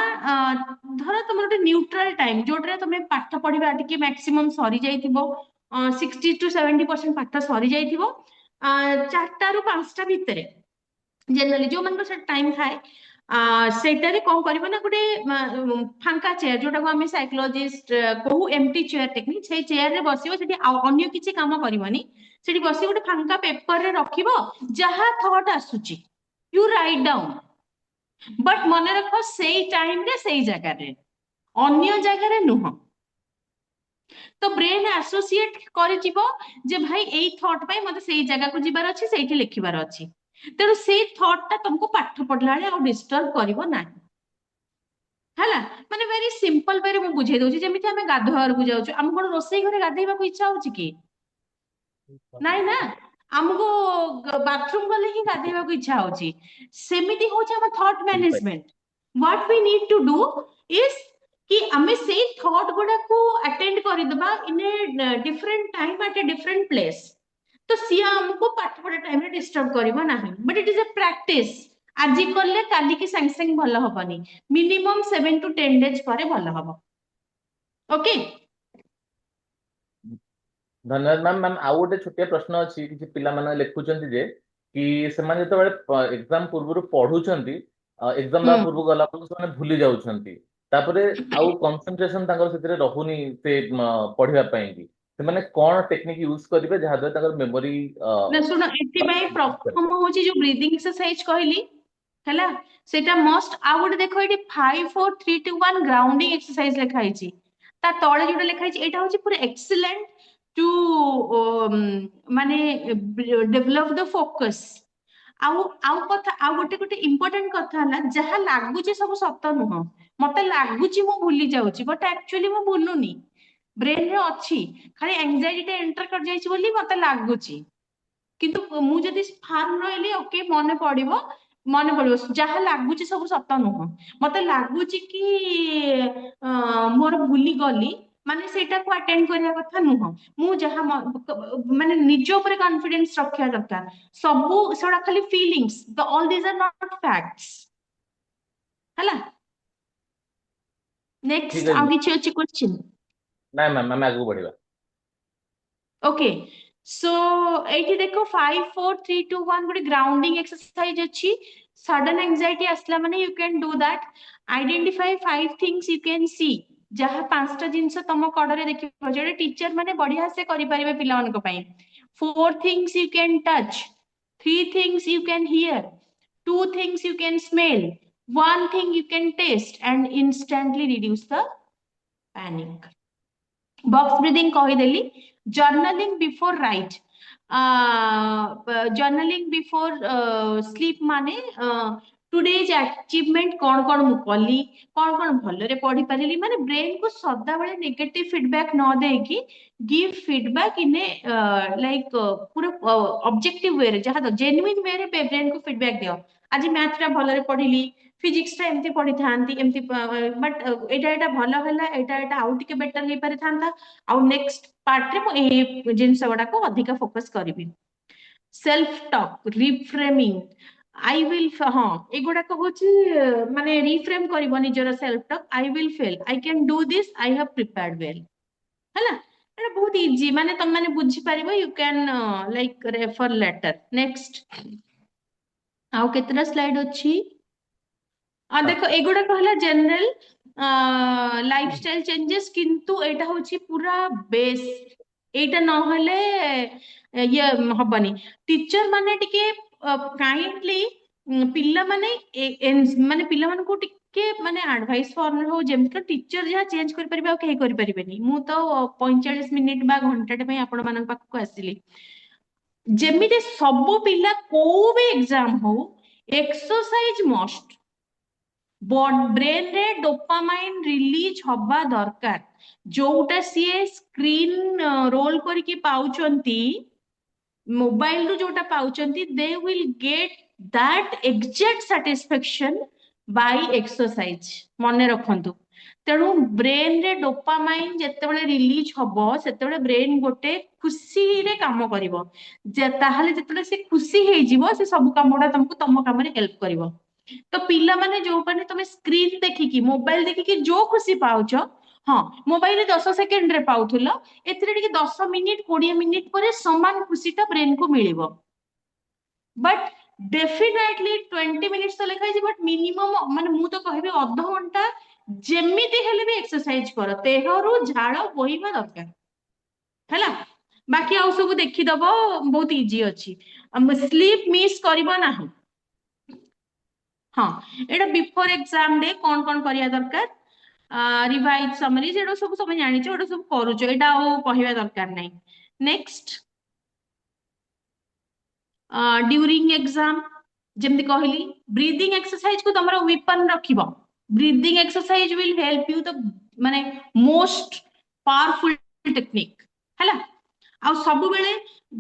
ଧର ତମର ଗୋଟେ ନ୍ୟୁଟ୍ରାଲ ଟାଇମ ଯୋଉଟାରେ ତମେ ପାଠ ପଢିବା ଟିକେ ମ୍ୟାକ୍ସିମମ୍ ସରିଯାଇଥିବ, 60-70% ପାଠ ସରିଯାଇଥିବ 4ଟାରୁ 5ଟା ଭିତରେ। ଜେନେରାଲି ଯୋଉମାନଙ୍କର ସେଟା ଟାଇମ ଥାଏ ସେଇଟାରେ କଣ କରିବ ନା ଗୋଟେ ଫାଙ୍କା ଚେୟାର, ଯୋଉଟାକୁ ଆମେ ସାଇକୋଲୋଜିଷ୍ଟ କହୁ ଏମ୍ପ୍ଟି ଚେୟାର ଟେକ୍ନିକ, ସେଇ ଚେୟାରରେ ବସିବ, ସେଠି ଆଉ ଅନ୍ୟ କିଛି କାମ କରିବନି। ସେଠି ବସି ଗୋଟେ ଫାଙ୍କା ପେପରରେ ରଖିବ ଯାହା ଥଟ୍ ଆସୁଛି ୟୁ ରାଇଟ୍ ଡାଉନ୍। ବଟ୍ ମନେ ରଖ ସେଇ ଟାଇମରେ ସେଇ ଜାଗାରେ, ଅନ୍ୟ ଜାଗାରେ ନୁହଁ। ତ ବ୍ରେନ ଆସୋସିଏଟ କରିଯିବ ଯେ ଭାଇ ଏଇ ଥଟ୍ ପାଇଁ ମତେ ସେଇ ଜାଗାକୁ ଯିବାର ଅଛି, ସେଇଠି ଲେଖିବାର ଅଛି। ତେଣୁ ସେଇ ଥଟ୍ ଟା ତମକୁ ପାଠ ପଢିଲା ବେଳେ ଆଉ ଡିଷ୍ଟର୍ବ କରିବ ନାହିଁ ହେଲା। ମାନେ ଭେରି ସିମ୍ପଲ ୱେରେ ମୁଁ ବୁଝେଇ ଦଉଛି। ଯେମିତି ଆମେ ଗାଧୁଆଘରକୁ ଯାଉଛୁ, ଆମକୁ କଣ ରୋଷେଇ ଘରେ ଗାଧେଇବାକୁ ଇଚ୍ଛା ହଉଛି କି? ନାଇଁ ନା, ଆମକୁ ବାଥରୁମ ଗଲେ ହିଁ ଗାଧେଇବାକୁ ଇଚ୍ଛା ହଉଛି। ସେମିତି ହଉଛି ଆମ thought management. What we need to do is कि ଆମେ ସେଇ ଥଟ୍ ଗୁଡାକୁ ଆଟେଣ୍ଡ କରିଦବା in a different time at a different place. ତ ସିଏ ଆମକୁ ପାଠ ପଢା ଟାଇମରେ ଡିଷ୍ଟର୍ବ କରିବ ନାହିଁ। But it is a practice. ଆଜି କଲେ କାଲିକି ସାଙ୍ଗେ ସାଙ୍ଗେ ଭଲ ହବନି, ମିନିମମ୍ 7-10 ଡେଜ ପରେ ଭଲ ହବ। ଓକେ। ଧନ୍ୟବାଦ ମ୍ୟାମ୍। ମ୍ୟାମ୍ ଆଉ ଗୋଟେ ଛୋଟିଆ ପ୍ରଶ୍ନ ଅଛି, କିଛି ପିଲାମାନେ ଲେଖୁଛନ୍ତି ଯେ କି ସେମାନେ ଯେତେବେଳେ ଏକ୍ସାମ ପୂର୍ବରୁ ପଢୁଛନ୍ତି, ଏକ୍ସାମ ଦେବା ପୂର୍ବରୁ ଗଲା ବେଳକୁ ସେମାନେ ଭୁଲି ଯାଉଛନ୍ତି, ତାପରେ ଆଉ କନସେନ୍ଟ୍ରେସନ ତାଙ୍କର ସେଥିରେ ରହୁନି ସେ ପଢିବା ପାଇଁ କି ସେମାନେ କଣ ଟେକ୍ନିକ ୟୁଜ କରିବେ ଯାହାଦ୍ୱାରା ତାଙ୍କର ମେମୋରି ନା ଶୁଣ, ଏଥିପାଇଁ ପ୍ରଥମ ହଉଛି ଯୋଉ ବ୍ରିଦିଂ ଏକ୍ସରସାଇଜ କହିଲି ହେଲା, ସେଟା ମଷ୍ଟ। ଆଉ ଗୋଟେ ଦେଖ ଏଠି 5 4 3 2 1 ଗ୍ରାଉଣ୍ଡିଂ ଏକ୍ସରସାଇଜ ଲେଖା ହେଇଛି, ତା ତଳେ ଯୋଉଟା ଲେଖା ହେଇଛି ଏଇଟା ହଉଛି ପୁରା ଏକ୍ସିଲେଣ୍ଟ ଟୁ ମାନେ ଡେଭଲପ ଦ ଫୋକସ। ଆଉ ଆଉ କଥା, ଆଉ ଗୋଟେ ଇମ୍ପୋର୍ଟାଣ୍ଟ କଥା ହେଲା, ଯାହା ଲାଗୁଛି ସବୁ ସତ ନୁହଁ। ମତେ ଲାଗୁଛି ମୁଁ ଭୁଲି ଯାଉଛି, ବଟ୍ ଆକ୍ଚୁଆଲି ମୁଁ ଭୁଲୁନି। ବ୍ରେନରେ ଅଛି, ଖାଲି ଏଂଜାଇଟି ଟା ଏଣ୍ଟର କରିଯାଇଛି ବୋଲି ମତେ ଲାଗୁଛି। କିନ୍ତୁ ମୁଁ ଯଦି ଫାର୍ମ ରହିଲି ଓକେ ମନେ ପଡିବ, ମନେ ପଡିବ। ଯାହା ଲାଗୁଛି ସବୁ ସତ ନୁହଁ। ମତେ ଲାଗୁଛି କି ମୋର ଭୁଲି ଗଲି ମାନେ ସେଇଟାକୁ ଆଟେଣ୍ଡ କରିବା କଥା ନୁହଁ। ମୁଁ ଯାହା ମାନେ ନିଜ ଉପରେ କନଫିଡେନ୍ସ ରଖିବା ଦରକାର। ସବୁ ସେଗୁଡା ଖାଲି feelings, all this are not facts ହେଲା। ଠିକ ନେକ୍ସଟ ଅଛି। ଆଉ କିଛି ଅଛି କ୍ୱେଶ୍ଚିନ୍? ନାଇଁ ମ୍ୟାମ୍, ଆମେ ଆଗକୁ ବଢିବା। ଓକେ, ସୋ ଏଇଠି ଦେଖ 5 4 3 2 1 ଗୋଟେ ଗ୍ରାଉଣ୍ଡିଂ ଏକ୍ସରସାଇଜ ଅଛି। ସଡନ एंजाइटी ଆସିଲା ମାନେ you can do that. Identify 5 things you can see. ଯାହା 5ଟା ଜିନିଷ ତମ କଡରେ ଦେଖିବ, ଯୋଉଟା ଟିଚର ମାନେ ବଢିଆ ସେ କରିପାରିବେ ପିଲାମାନଙ୍କ ପାଇଁ। 4 things you can touch, 3 things you can hear, 2 things you can smell, 1 thing you can taste and instantly reduce the panic. Box breathing କହିଦେଲି। ଜର୍ନାଲିଂ ବିଫୋର ରାଇଟ୍, ଜର୍ନାଲିଂ ବିଫୋର ସ୍ଲିପ ମାନେ ଟୁଡେଜ ଆଚିଭମେଣ୍ଟ, କଣ କଣ ମୁଁ କଲି, କଣ ଭଲରେ ପଢି ପାରିଲି। ମାନେ ବ୍ରେନ କୁ ସଦାବେଳେ ନେଗେଟିଭ ଫିଡବ୍ୟାକ ନ ଦେଇକି give feedback in A like पूरा ऑब्जेक्टिव वे रे, जहाँ जेन्युइन वे रे ब्रेन को फीडबैक दियो। आज मैथ टा भलरे पढ़िली, फिजिक्स टा एमती पढ़ी थांती एमती, बट एटा भलो होला, एटा आउ टिके बेटर हे पारि थांता। आउ नेक्स्ट पार्ट रे मो ए जिंस गुडा को अधिक फोकस करिवि। Self talk, reframing, I will, हाँ एगुड़ा कहूची माने रिफ्रेम करिवो निजर self talk. I will fail, I can do this, I have prepared well हैला। एटा बहुत इजी, माने तुम माने बुझी परिबो। You can like refer later. Next आउ केतरा स्लाइड अछि? देखो एगुड़ा कहला जनरल लाइफस्टाइल चेंजेस, किंतु एटा होची पूरा बेस। एटा न हले ये हबनी। टीचर माने टिके काइंडली पिला माने माने पिला मान को टिके ଟିକେ ମାନେ ଆଡଭାइस ଫର୍ମ ହଉ ଯେମିତି टीचर ଯାହା ଚେଞ୍ଜ କରିପାରିବେ ଆଉ କେହି କରିପାରିବେନି। ମୁଁ ତ 45 ମିନିଟ ବା ଘଣ୍ଟାଟେ ପାଇଁ ଆପଣ ମାନଙ୍କ ପାଖକୁ ଆସିଲି। ଯେମିତି ସବୁ ପିଲା କୋଉ ବି ଏକ୍ସାମ ହଉ ଏକ୍ସରସାଇଜ ମଷ୍ଟ। ବ୍ରେନ ରେ ଡୋପାମାଇନ ରିଲିଜ ହବା ଦରକାର। ଯୋଉଟା ସିଏ ସ୍କ୍ରିନ ରୋଲ କରିକି ପାଉଛନ୍ତି ମୋବାଇଲ ରୁ ଯୋଉଟା ପାଉଛନ୍ତି they will get that exact satisfaction by exercise। ମନେ ରଖନ୍ତୁ। ତେଣୁ ବ୍ରେନ ରେ ଡୋପାମାଇନ ଯେତେବେଳେ ରିଲିଜ ହବ ସେତେବେଳେ ବ୍ରେନ ଗୋଟେ ଖୁସିରେ କାମ କରିବ। ତାହେଲେ ଯେତେବେଳେ ସେ ଖୁସି ହେଇଯିବ ସେ ସବୁ କାମ ଗୁଡା ତମକୁ ତମ କାମରେ ହେଲ୍ପ କରିବ। ତ ପିଲାମାନେ ଯୋଉମାନେ ତମେ ସ୍କ୍ରିନ ଦେଖିକି ମୋବାଇଲ ଦେଖିକି ଯୋଉ ଖୁସି ପାଉଛ, ହଁ ମୋବାଇଲରେ 10 ସେକେଣ୍ଡରେ ପାଉଥିଲ, ଏଥିରେ ଟିକେ 10 ମିନିଟ 20 ମିନିଟ ପରେ ସମାନ ଖୁସିଟା ବ୍ରେନକୁ ମିଳିବ। ବଟ୍ ଡେଫିନେଟଲି 20 ମିନିଟ୍ସ ତ ଲେଖା ହେଇଛି, ବଟ୍ ମିନିମମ ମାନେ ମୁଁ ତ କହିବି ଅଧଘଣ୍ଟା ଯେମିତି ହେଲେ ବି ଏକ୍ସରସାଇଜ କର। ଦେହରୁ ଝାଳ ବୋହିବା ଦରକାର ହେଲା। ବାକି ଆଉ ସବୁ ଦେଖିଦବ, ବହୁତ ଇଜି ଅଛି। ସ୍ଲିପ ମିସ୍ କରିବ ନାହିଁ। ହଁ, ଏଇଟା ବିଫୋର ଏକ୍ସାମ ଡେ କଣ କଣ କରିବା ଦରକାର, ରିଭାଇଜ ସମରି ସେଟା ସବୁ ତମେ ଜାଣିଛ, ଏଟା ସବୁ କରୁଛ, ଏଇଟା ଆଉ କହିବା ଦରକାର ନାହିଁ। ନେକ୍ସଟ, ड्यूरिंग एग्जाम ଯେମିତି କହିଲି ବ୍ରିଦିଂ ଏକ୍ସରସାଇଜ କୁ ତମର ୱେପନ ରଖିବ। Breathing exercise will help you the ମାନେ ମୋଷ୍ଟ ପାୱାରଫୁଲ ଟେକ୍ନିକ ହେଲା। ଆଉ ସବୁବେଳେ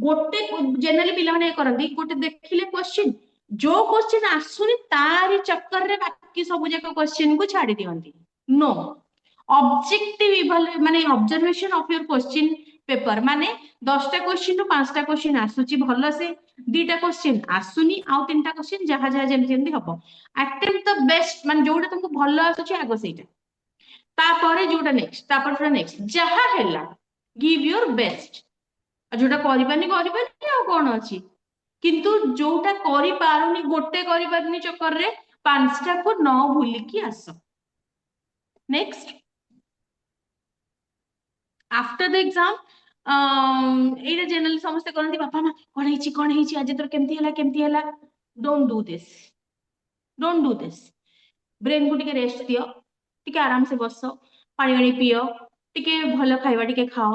ଗୋଟେ ଜେନେରାଲି ପିଲାମାନେ କରନ୍ତି, ଗୋଟେ ଦେଖିଲେ କ୍ୱେଶ୍ଚିନ୍, ଯୋଉ କ୍ୱେଶ୍ଚିନ୍ ଆସୁନି ତାରି ଚକ୍କରରେ ବାକି ସବୁ ଯାକ କ୍ୱେଶ୍ଚିନ୍ କୁ ଛାଡି ଦିଅନ୍ତି। नो, ଅବଜେକ୍ଟିଭ ମାନେ observation of your question paper, ମାନେ 10ଟା କ୍ୱେଶ୍ଚିନ୍ ରୁ 5ଟା କ୍ୱେଶ୍ଚିନ୍ ଆସୁଛି ଭଲସେ, 2ଟା କ୍ୱେଶ୍ଚିନ୍ ଆସୁନି, ଆଉ 3ଟା କ୍ୱେଶ୍ଚିନ୍ ଯାହା ଯାହା ଯେମିତି ଯେମିତି ହବ। ଆଟେମ୍ପ୍ଟ ଦ ବେଷ୍ଟ, ମାନେ ଯୋଉଟା ତମକୁ ଭଲ ଆସୁଛି ଆଗ ସେଇଟା, ତାପରେ ଯୋଉଟା ନେକ୍ସଟ, ତାପରେ ଯୋଉଟା ନେକ୍ସଟ, ଯାହା ହେଲା ଗିଭ୍ ୟୋର ବେଷ୍ଟ। ଆଉ ଯୋଉଟା କରିବାନି ଆଉ କଣ ଅଛି। କିନ୍ତୁ ଯୋଉଟା କରିପାରୁନି, ଗୋଟେ କରିପାରୁନି ଚକ୍କରରେ 5ଟାକୁ ନ ଭୁଲିକି ଆସ। ନେକ୍ସଟ, ଆଫ୍ଟର ଦ ଏକ୍ସାମ, ଏଇଟା ଜେନେରାଲି ସମସ୍ତେ କରନ୍ତି, ବାପା ମା କଣ ହେଇଛି ଆଜି ତୋର କେମିତି ହେଲା। Don't do this, don't do this. Brain କୁ ଟିକେ ରେଷ୍ଟ ଦିଅ, ଟିକେ ଆରାମସେ ବସ, ପାଣି ପିଅ, ଟିକେ ଭଲ ଖାଇବା ଟିକେ ଖାଅ,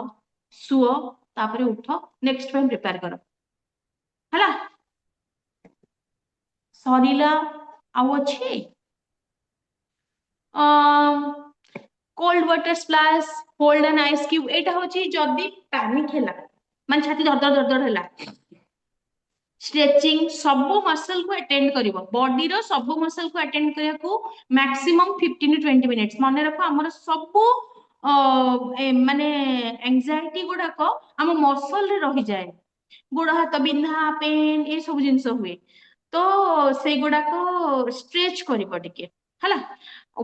ଶୁଅ, ତାପରେ ଉଠ, ନେକ୍ସଟ ପାଇଁ ପ୍ରିପେୟାର କର ହେଲା। ସରିଲା, ଆଉ ଅଛି କୋଲ୍ଡ ୱାଟର ସ୍ପ୍ଲାଶ, ହୋଲ୍ଡ ଆନ୍ ଆଇସ୍ କ୍ୟୁବ। ଏଇଟା ହଉଛି ଯଦି ପ୍ୟାନିକ ହେଲା, ମାନେ ଛାତି ଧଡ ହେଲା, ଷ୍ଟ୍ରେଚିଂ, ସବୁ ମସଲ କୁ ଆଟେଣ୍ଡ କରିବ, ବଡିର ସବୁ ମସଲ କୁ ଆଟେଣ୍ଡ କରିବାକୁ ମ୍ୟାକ୍ସିମମ୍ 15 to 20 ମିନିଟ୍ସ। ମନେ ରଖ ଆମର ସବୁ ମାନେ ଏଂଜାଇଟି ଗୁଡାକ ଆମ ମସଲରେ ରହିଯାଏ। ଗୋଡ ହାତ ବିନ୍ଧା, ପେନ୍, ଏ ସବୁ ଜିନିଷ ହୁଏ, ତ ସେଇଗୁଡାକ ଷ୍ଟ୍ରେଚ କରିବ ଟିକେ ହେଲା।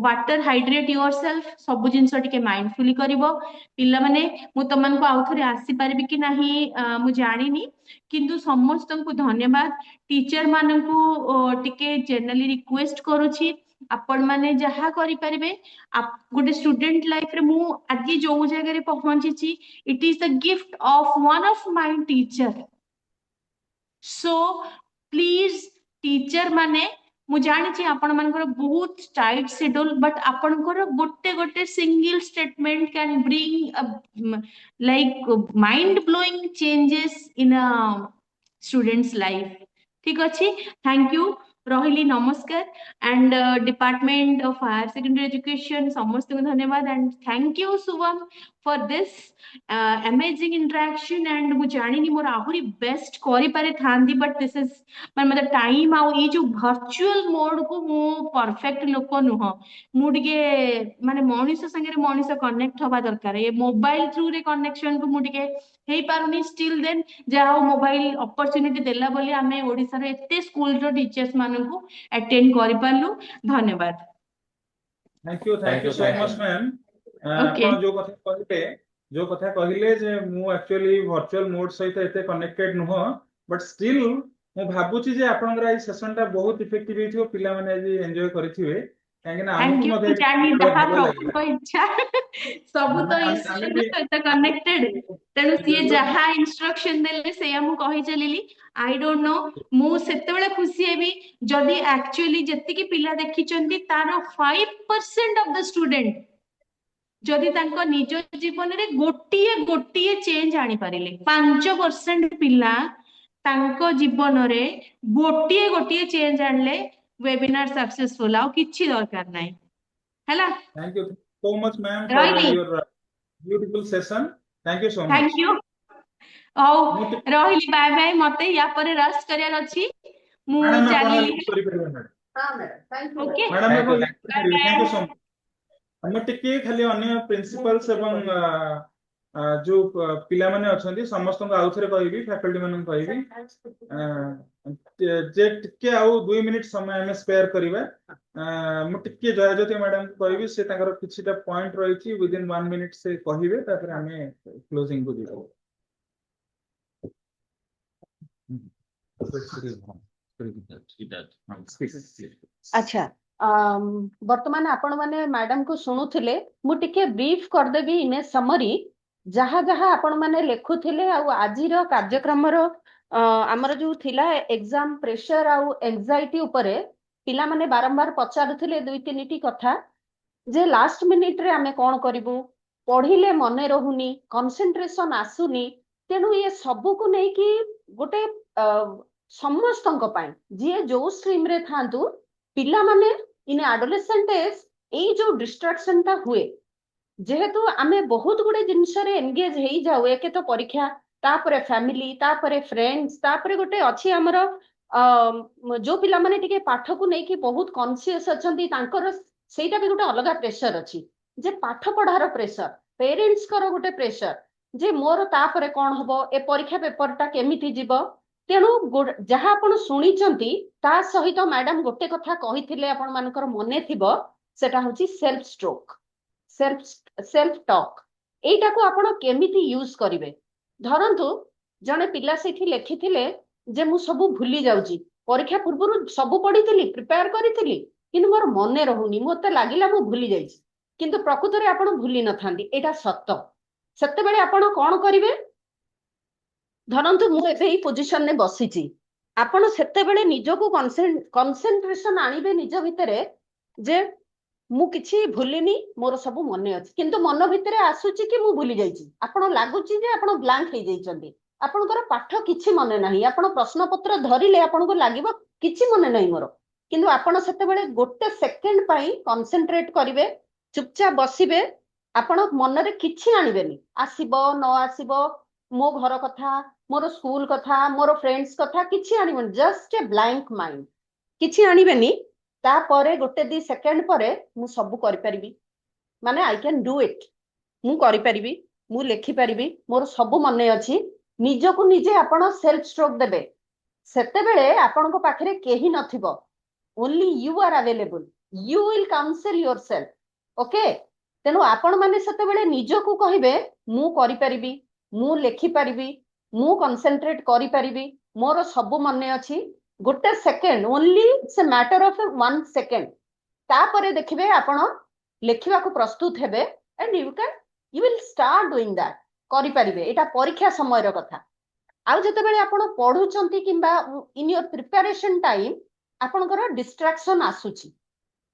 ୱାଟର, ହାଇଡ୍ରେଟ ୟୁର ସେଲ୍ଫ, ସବୁ ଜିନିଷ ଟିକେ ମାଇଣ୍ଡଫୁଲି କରିବ। ପିଲାମାନେ, ମୁଁ ତମମାନଙ୍କୁ ଆଉ ଥରେ ଆସିପାରିବି କି ନାହିଁ ମୁଁ ଜାଣିନି, କିନ୍ତୁ ସମସ୍ତଙ୍କୁ ଧନ୍ୟବାଦ। ଟିଚର ମାନଙ୍କୁ ଟିକେ ଜେନେରାଲି ରିକ୍ୱେଷ୍ଟ କରୁଛି, ଆପଣ ମାନେ ଯାହା କରିପାରିବେ। ଗୋଟେ ଷ୍ଟୁଡେଣ୍ଟ ଲାଇଫରେ ମୁଁ ଆଜି ଯୋଉ ଜାଗାରେ ପହଞ୍ଚିଛି, it is the gift of one of my teacher. So please teacher ମାନେ, ମୁଁ ଜାଣିଛି ଆପଣ ମାନଙ୍କର ବହୁତ ଟାଇଟ ସେଡ୍ୟୁଲ, ବଟ୍ ଆପଣଙ୍କର ଗୋଟେ single statement can bring like mind blowing changes in a students life। ठीक अच्छी, थैंक यू, ରହିଲି, ନମସ୍କାର। and department of higher secondary education समस्त को धन्यवाद, and thank you Shubham for this amazing interaction। and ମୁଁ ଜାଣିନି ମୋର ଆହୁରି ବେଷ୍ଟ କରିପାରେ ଥାନ୍ତି, but this is ମାନେ ମତେ ଟାଇମ ଆଉ ଏଇ ଯୋଉ ଭର୍ଚୁଆଲ ମୋଡ କୁ, ମୁଁ ପରଫେକ୍ଟ ଲୋକ ନୁହଁ, ମୁଁ ଟିକେ ମାନେ ମଣିଷ ସାଙ୍ଗରେ ମଣିଷ କନେକ୍ଟ ହବା ଦରକାର। ଏ ମୋବାଇଲ ଥ୍ରୁରେ କନେକ୍ସନ କୁ ମୁଁ ଟିକେ ହେଇପାରୁନି। ଷ୍ଟିଲ ଦେନ୍ ଯାହା ହଉ ମୋବାଇଲ ଅପରଚ୍ୟୁନିଟି ଦେଲା ବୋଲି ଆମେ ଓଡିଶାର ଏତେ ସ୍କୁଲର ଟିଚର୍ସ ମାନଙ୍କୁ ଆଟେଣ୍ଡ କରିପାରିଲୁ। ଧନ୍ୟବାଦ। Thank you so much ma'am. Okay, ଆପଣ ଯୋଉ କଥା କହିଲେ ଯେ ମୁଁ ଆକ୍ଚୁଆଲି ଭର୍ଚୁଆଲ ମୋଡ ସହିତ ଏତେ କନେକ୍ଟେଡ ନୁହଁ, ବଟ୍ ଷ୍ଟିଲ୍ ମୁଁ ଭାବୁଛି ଯେ ଆପଣଙ୍କର ଏଇ ସେସନ ଟା ବହୁତ ଇଫେକ୍ଟିଭ ହେଇଥିବ, ପିଲାମାନେ ଆଜି ଏନ୍ଜୟ କରିଥିବେ, କାହିଁକି ନା थैंक ଆମକୁ यू। ମଧ୍ୟ ମୁଁ ଏଇଟା ଜାଣିନି, ବହୁତ ଯାହା ଭଲ ଲାଗିଲା। ପ୍ରଭୁଙ୍କ ଇଚ୍ଛା, ସବୁ ମାନେ ତ ଆମେ ଆମେ ଈଶ୍ୱରଙ୍କ ବି ସହିତ କନେକ୍ଟେଡ, ତେଣୁ ସିଏ ବିଲକୁଲ ଯାହା ଇନଷ୍ଟ୍ରକ୍ସନ ଦେଲେ ସେଇଆ ମୁଁ କହି ଚାଲିଲି। आई डोंट नो मु सेतेबेले खुशी हेबी जदि एक्चुअली जेतिकी पिला देखिचंती तार 5% ऑफ द स्टूडेंट जदि तांको निज जीवन रे गोटिए गोटिए चेंज आनी पारिले 5% पिला तांको जीवन रे गोटिए गोटिए चेंज आनले वेबिनार सक्सेसफुल आउ किछि दरकार नाही हैला Thank you so much, ma'am, for रहिली your beautiful session. Thank you so much. Thank you औ ମୁଁ ଟି- रहिली बाय बाय मते या परे रश करियार अछि मु madam ଆପଣ चालिली help କରିପାରିବେ madam. ହଁ madam thank you okay madam Thank ଆପଣ you. help କରିପାରିବେ. Thank you so much. ଆମେ ଟିକେ ଖାଲି ଅନ୍ୟ ପ୍ରିନ୍ସିପାଲ୍ସ ଏବଂ ଯୋଉ ପିଲାମାନେ ଅଛନ୍ତି ସମସ୍ତଙ୍କୁ ଆଉ ଥରେ କହିବି, ଫ୍ୟାକଲ୍ଟି ମାନଙ୍କୁ କହିବି ଯେ ଟିକେ ଆଉ 2 ମିନିଟ ସମୟ ଆମେ ସ୍ପେୟାର କରିବା। ମୁଁ ଟିକେ ଜୟଜ୍ୟୋତି ମ୍ୟାଡାମଙ୍କୁ କହିବି, ସେ ତାଙ୍କର କିଛିଟା ପଏଣ୍ଟ ରହିଛି ୱିଦିନ୍ 1 ମିନିଟ ସେ କହିବେ, ତାପରେ ଆମେ କ୍ଲୋଜିଂ କୁ ଯିବୁ। अच्छा वर्तमान आपण माने मैडम को शुणुथिले मु टिके ब्रीफ करदेबी इन ए समरी जहा जहा आपण माने लेखुथिले आ आजिर कार्यक्रम रो हमर जो थिला एग्जाम प्रेशर आ एंजाइटी उपरे पिला माने बारंबार पचारुथिले 2-3 टी कथा जे लास्ट मिनिट रे आमे कोन करिवु पढिले मने रहुनी कंसंट्रेशन आसुनी तेनु ये सबु को नै कि गोटे समस्तंक पाई जे जो स्ट्रीम रे थांतु पिला माने इन एडोलेसेंट एज ए जो डिस्ट्रैक्शन ता हुए जेहेतु आमे बहुत गुडे जिंस रे एंगेज हेई जाऊ एके तो परीक्षा तापरे फैमिली तापरे फ्रेंड्स तापरे गोटे अछि हमर जो पिला माने टिके पाठ को नै कि बहुत कॉन्शियस अछंती तांकर सेटा भी गोटे अलग प्रेशर अछि जे पाठ पढ़ार प्रेशर पेरेंट्स कर गोटे प्रेशर जे मोर तापरे कोन हबो ए परीक्षा पेपर ता केमिति जिवो तेणु जहाँ आपण शुणिचंती ता सहित मैडम गोटे कथा कहिथिले आपण मानकर मने थिबो सेटा होची सेल्फ स्ट्रोक सेल्फ टॉक एटा को आपण केमिति यूज करिवे धरंतु जने पिला सेठी लेखिथिले जे मु सब भूली जाउची परीक्षा पूर्व सब पढ़ीथिली प्रिपेयर करिथिली किंतु मोर मने रहुनी मते लागिला मु भूली जाइची किंतु प्रकृत रे आपण भूली न थांदी एटा सत्य सेते बेले आपण कोन करिवे धरंतु मु एबे ही पोजीशन ने बसिची आपण सेते बेले निजको कंसंट्रेशन आनिबे निज भितरे जे मु किछि भूलिनी मोर सब मने अछि किंतु मन भितरे आसुची कि मु भूली जाइची आपण लागुची जे आपण ब्लैंक हे जाइचंदी आपणकर पाठ किछि मने नाही आपण प्रश्न पत्र धरिले आपण को लागिबो किछि मने नाही मोर किंतु आपण सेते बेले गोटे सेकंड पई कंसंट्रेट करिवे चुपचाप बसिबे आपण मन रे किछि आनिबेनी आसीबो न आसीबो मो घर कथा मोर स्कूल कथा मोर फ्रेंड्स कथा किछि आनिबेनी जस्ट ए ब्लैंक माइंड किछि आनिबेनी तापरे गोटे 2 सेकंड परे मु सब करि परिबी माने आई कैन डू इट मु करि परिबी मु लेखि परिबी मोर सब मने अछि निजको निजे आपण सेल्फ स्ट्रोक देबे सेते बेले आपण को पाखरे केही नथिबो only you are available you will counsel yourself okay तेनु आपण माने सेते बेले निजको कहिबे मु करि परिबी मु लेखि परिबी मु कंसंट्रेट करि परिबी मोर सब मने अछि गोटे second only it's a matter of 1 second तापरे देखिबे आपण लेखिबा को प्रस्तुत हेबे and you will start doing that करि परिबे एटा परीक्षा समय रो कथा आउ जते बेले आपण पढुचंती किबा इन योर प्रिपरेशन टाइम आपणकर डिस्ट्रैक्शन आसुची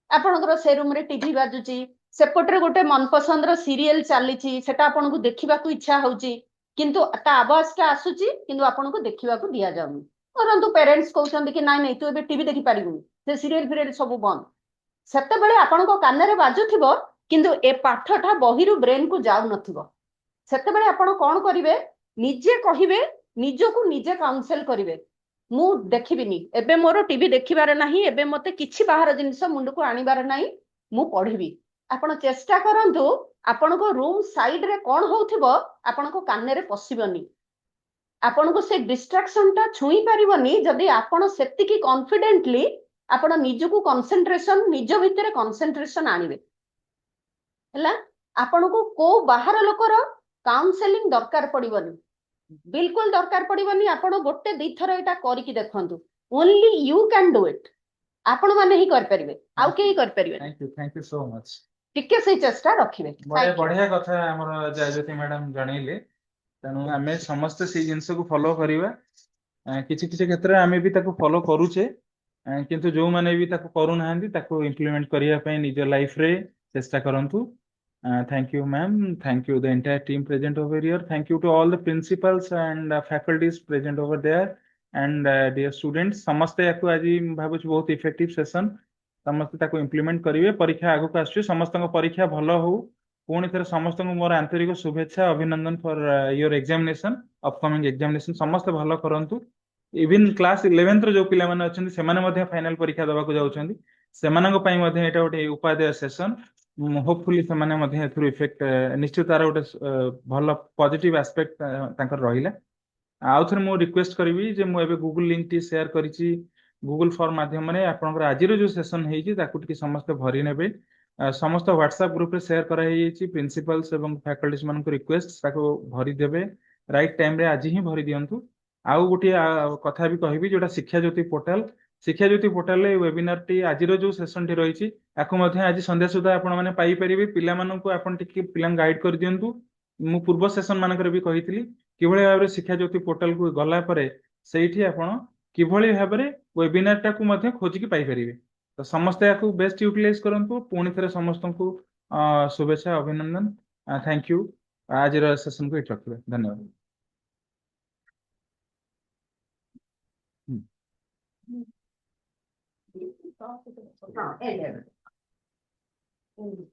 आपणकर से रूम रे टीवी बाजुची सेपटरे गोटे मनपसंद रो सीरियल चलीची सेटा आपण को देखिबा को इच्छा होउची किंतु ता आवाज का आसुची किंतु आपण को देखिबा को दिया जाउनी परंतु पेरेंट्स कहउछन कि नाइ नाइ तू एबे टीवी देखि पारिबुनी से सीरियल फिरियल सब बंद सेते बेले आपण को कान रे बाजुथिबो किंतु ए पाठटा बहिरु ब्रेन को जाउ नथिबो सेते बेले आपण कोन करिवे निजे कहिवे निजको निजे काउंसिल करिवे मु देखिबिनी एबे मोर टीवी देखिबार नाही एबे मते किछि बाहर जिंस मुंड को आनिबार नाही मु पढिबी आपण चेष्टा करंतु आपण को रूम साइड रे कोन होउथिबो आपण को कान रे पसिबनी आपण को से डिस्ट्रैक्शन ता छुई परिबनी जदी आपण सेतिकी कॉन्फिडेंटली आपण निजको कंसंट्रेशन निज भितरे कंसंट्रेशन आनिबे हला आपण को बाहर लोकर काउंसलिंग दरकार पड़िबनी बिल्कुल दरकार पड़िबनी आपण गोटे दी थर एटा करि कि देखंतु only you can do it आपण माने ही कर परिबे आउ के ही कर परिबे थैंक यू सो मच टिके से चेष्टा रखिबे बड़े बढ़िया कथा हमर जयज्योति मैडम जणैले तेणु आमे समस्त से जिंस को फॉलो करिवा କିଛି କିଛି କ୍ଷେତ୍ରରେ ଆମେ ବି ତାକୁ ଫଲୋ କରୁଛେ, କିନ୍ତୁ ଯୋଉମାନେ ବି ତାକୁ କରୁନାହାନ୍ତି ତାକୁ ଇମ୍ପ୍ଲିମେଣ୍ଟ କରିବା ପାଇଁ ନିଜ ଲାଇଫରେ ଚେଷ୍ଟା କରନ୍ତୁ। Thank you, ma'am. Thank you, the entire team present over here. Thank you to all the principals and faculties present over there. And dear students, ସମସ୍ତେ ୟାକୁ ଆଜି ମୁଁ ଭାବୁଛି ବହୁତ ଇଫେକ୍ଟିଭ ସେସନ, ସମସ୍ତେ ତାକୁ ଇମ୍ପ୍ଲିମେଣ୍ଟ କରିବେ। ପରୀକ୍ଷା ଆଗକୁ ଆସୁଛି, ସମସ୍ତଙ୍କ ପରୀକ୍ଷା ଭଲ ହଉ। ପୁଣି ଥରେ ସମସ୍ତଙ୍କୁ ମୋର ଆନ୍ତରିକ ଶୁଭେଚ୍ଛା, ଅଭିନନ୍ଦନ ଫର ୟୋର ଏକ୍ସାମିନେସନ, ଅପକମିଂ ଏକ୍ସାମିନେସନ। ସମସ୍ତେ ଭଲ କରନ୍ତୁ। ଇଭିନ୍ କ୍ଲାସ 11th ର ଯୋଉ ପିଲାମାନେ ଅଛନ୍ତି ସେମାନେ ମଧ୍ୟ ଫାଇନାଲ ପରୀକ୍ଷା ଦେବାକୁ ଯାଉଛନ୍ତି, ସେମାନଙ୍କ ପାଇଁ ମଧ୍ୟ ଏଇଟା ଗୋଟେ ଉପାଦେୟ ସେସନ। ହୋପଫୁଲି ସେମାନେ ମଧ୍ୟ ଏଥିରୁ ଇଫେକ୍ଟ ନିଶ୍ଚିତ ତାର ଗୋଟେ ଭଲ ପଜିଟିଭ ଆସ୍ପେକ୍ଟ ତାଙ୍କର ରହିଲା। ଆଉ ଥରେ ମୁଁ ରିକ୍ୱେଷ୍ଟ କରିବି ଯେ ମୁଁ ଏବେ ଗୁଗୁଲ ଲିଙ୍କ ଟି ସେୟାର କରିଛି ଗୁଗୁଲ ଫର୍ମ ମାଧ୍ୟମରେ, ଆପଣଙ୍କର ଆଜିର ଯୋଉ ସେସନ ହେଇଛି ତାକୁ ଟିକେ ସମସ୍ତେ ଭରି ନେବେ। ସମସ୍ତ ହ୍ୱାଟ୍ସଆପ ଗ୍ରୁପରେ ସେୟାର କରାଯାଇଛି, ପ୍ରିନ୍ସିପାଲ୍ସ ଏବଂ ଫ୍ୟାକଲ୍ଟିଜ ମାନଙ୍କୁ ରିକ୍ୱେଷ୍ଟ ତାକୁ ଭରି ଦେବେ ରାଇଟ୍ ଟାଇମରେ, ଆଜି ହିଁ ଭରି ଦିଅନ୍ତୁ। ଆଉ ଗୋଟିଏ କଥା ବି କହିବି, ଯୋଉଟା ଶିକ୍ଷାଜ୍ୟୋତି ପୋର୍ଟାଲ, ଶିକ୍ଷାଜ୍ୟୋତି ପୋର୍ଟାଲରେ ୱେବିନାରଟି ଆଜିର ଯୋଉ ସେସନଟି ରହିଛି ତାକୁ ମଧ୍ୟ ଆଜି ସନ୍ଧ୍ୟା ସୁଦ୍ଧା ଆପଣମାନେ ପାଇପାରିବେ। ପିଲାମାନଙ୍କୁ ଆପଣ ଟିକେ ପିଲାଙ୍କୁ ଗାଇଡ କରିଦିଅନ୍ତୁ। ମୁଁ ପୂର୍ବ ସେସନ ମାନଙ୍କରେ ବି କହିଥିଲି କିଭଳି ଭାବରେ ଶିକ୍ଷାଜ୍ୟୋତି ପୋର୍ଟାଲକୁ ଗଲା ପରେ ସେଇଠି ଆପଣ କିଭଳି ଭାବରେ ୱେବିନାର ଟାକୁ ମଧ୍ୟ ଖୋଜିକି ପାଇପାରିବେ। ତ ସମସ୍ତେ ୟାକୁ ବେଷ୍ଟ ୟୁଟିଲାଇଜ କରନ୍ତୁ। ପୁଣି ଥରେ ସମସ୍ତଙ୍କୁ ଶୁଭେଚ୍ଛା, ଅଭିନନ୍ଦନ, ଥ୍ୟାଙ୍କ ୟୁ। ଆଜିର ସେସନକୁ ଏଠି ରଖିବେ, ଧନ୍ୟବାଦ। ହଁ,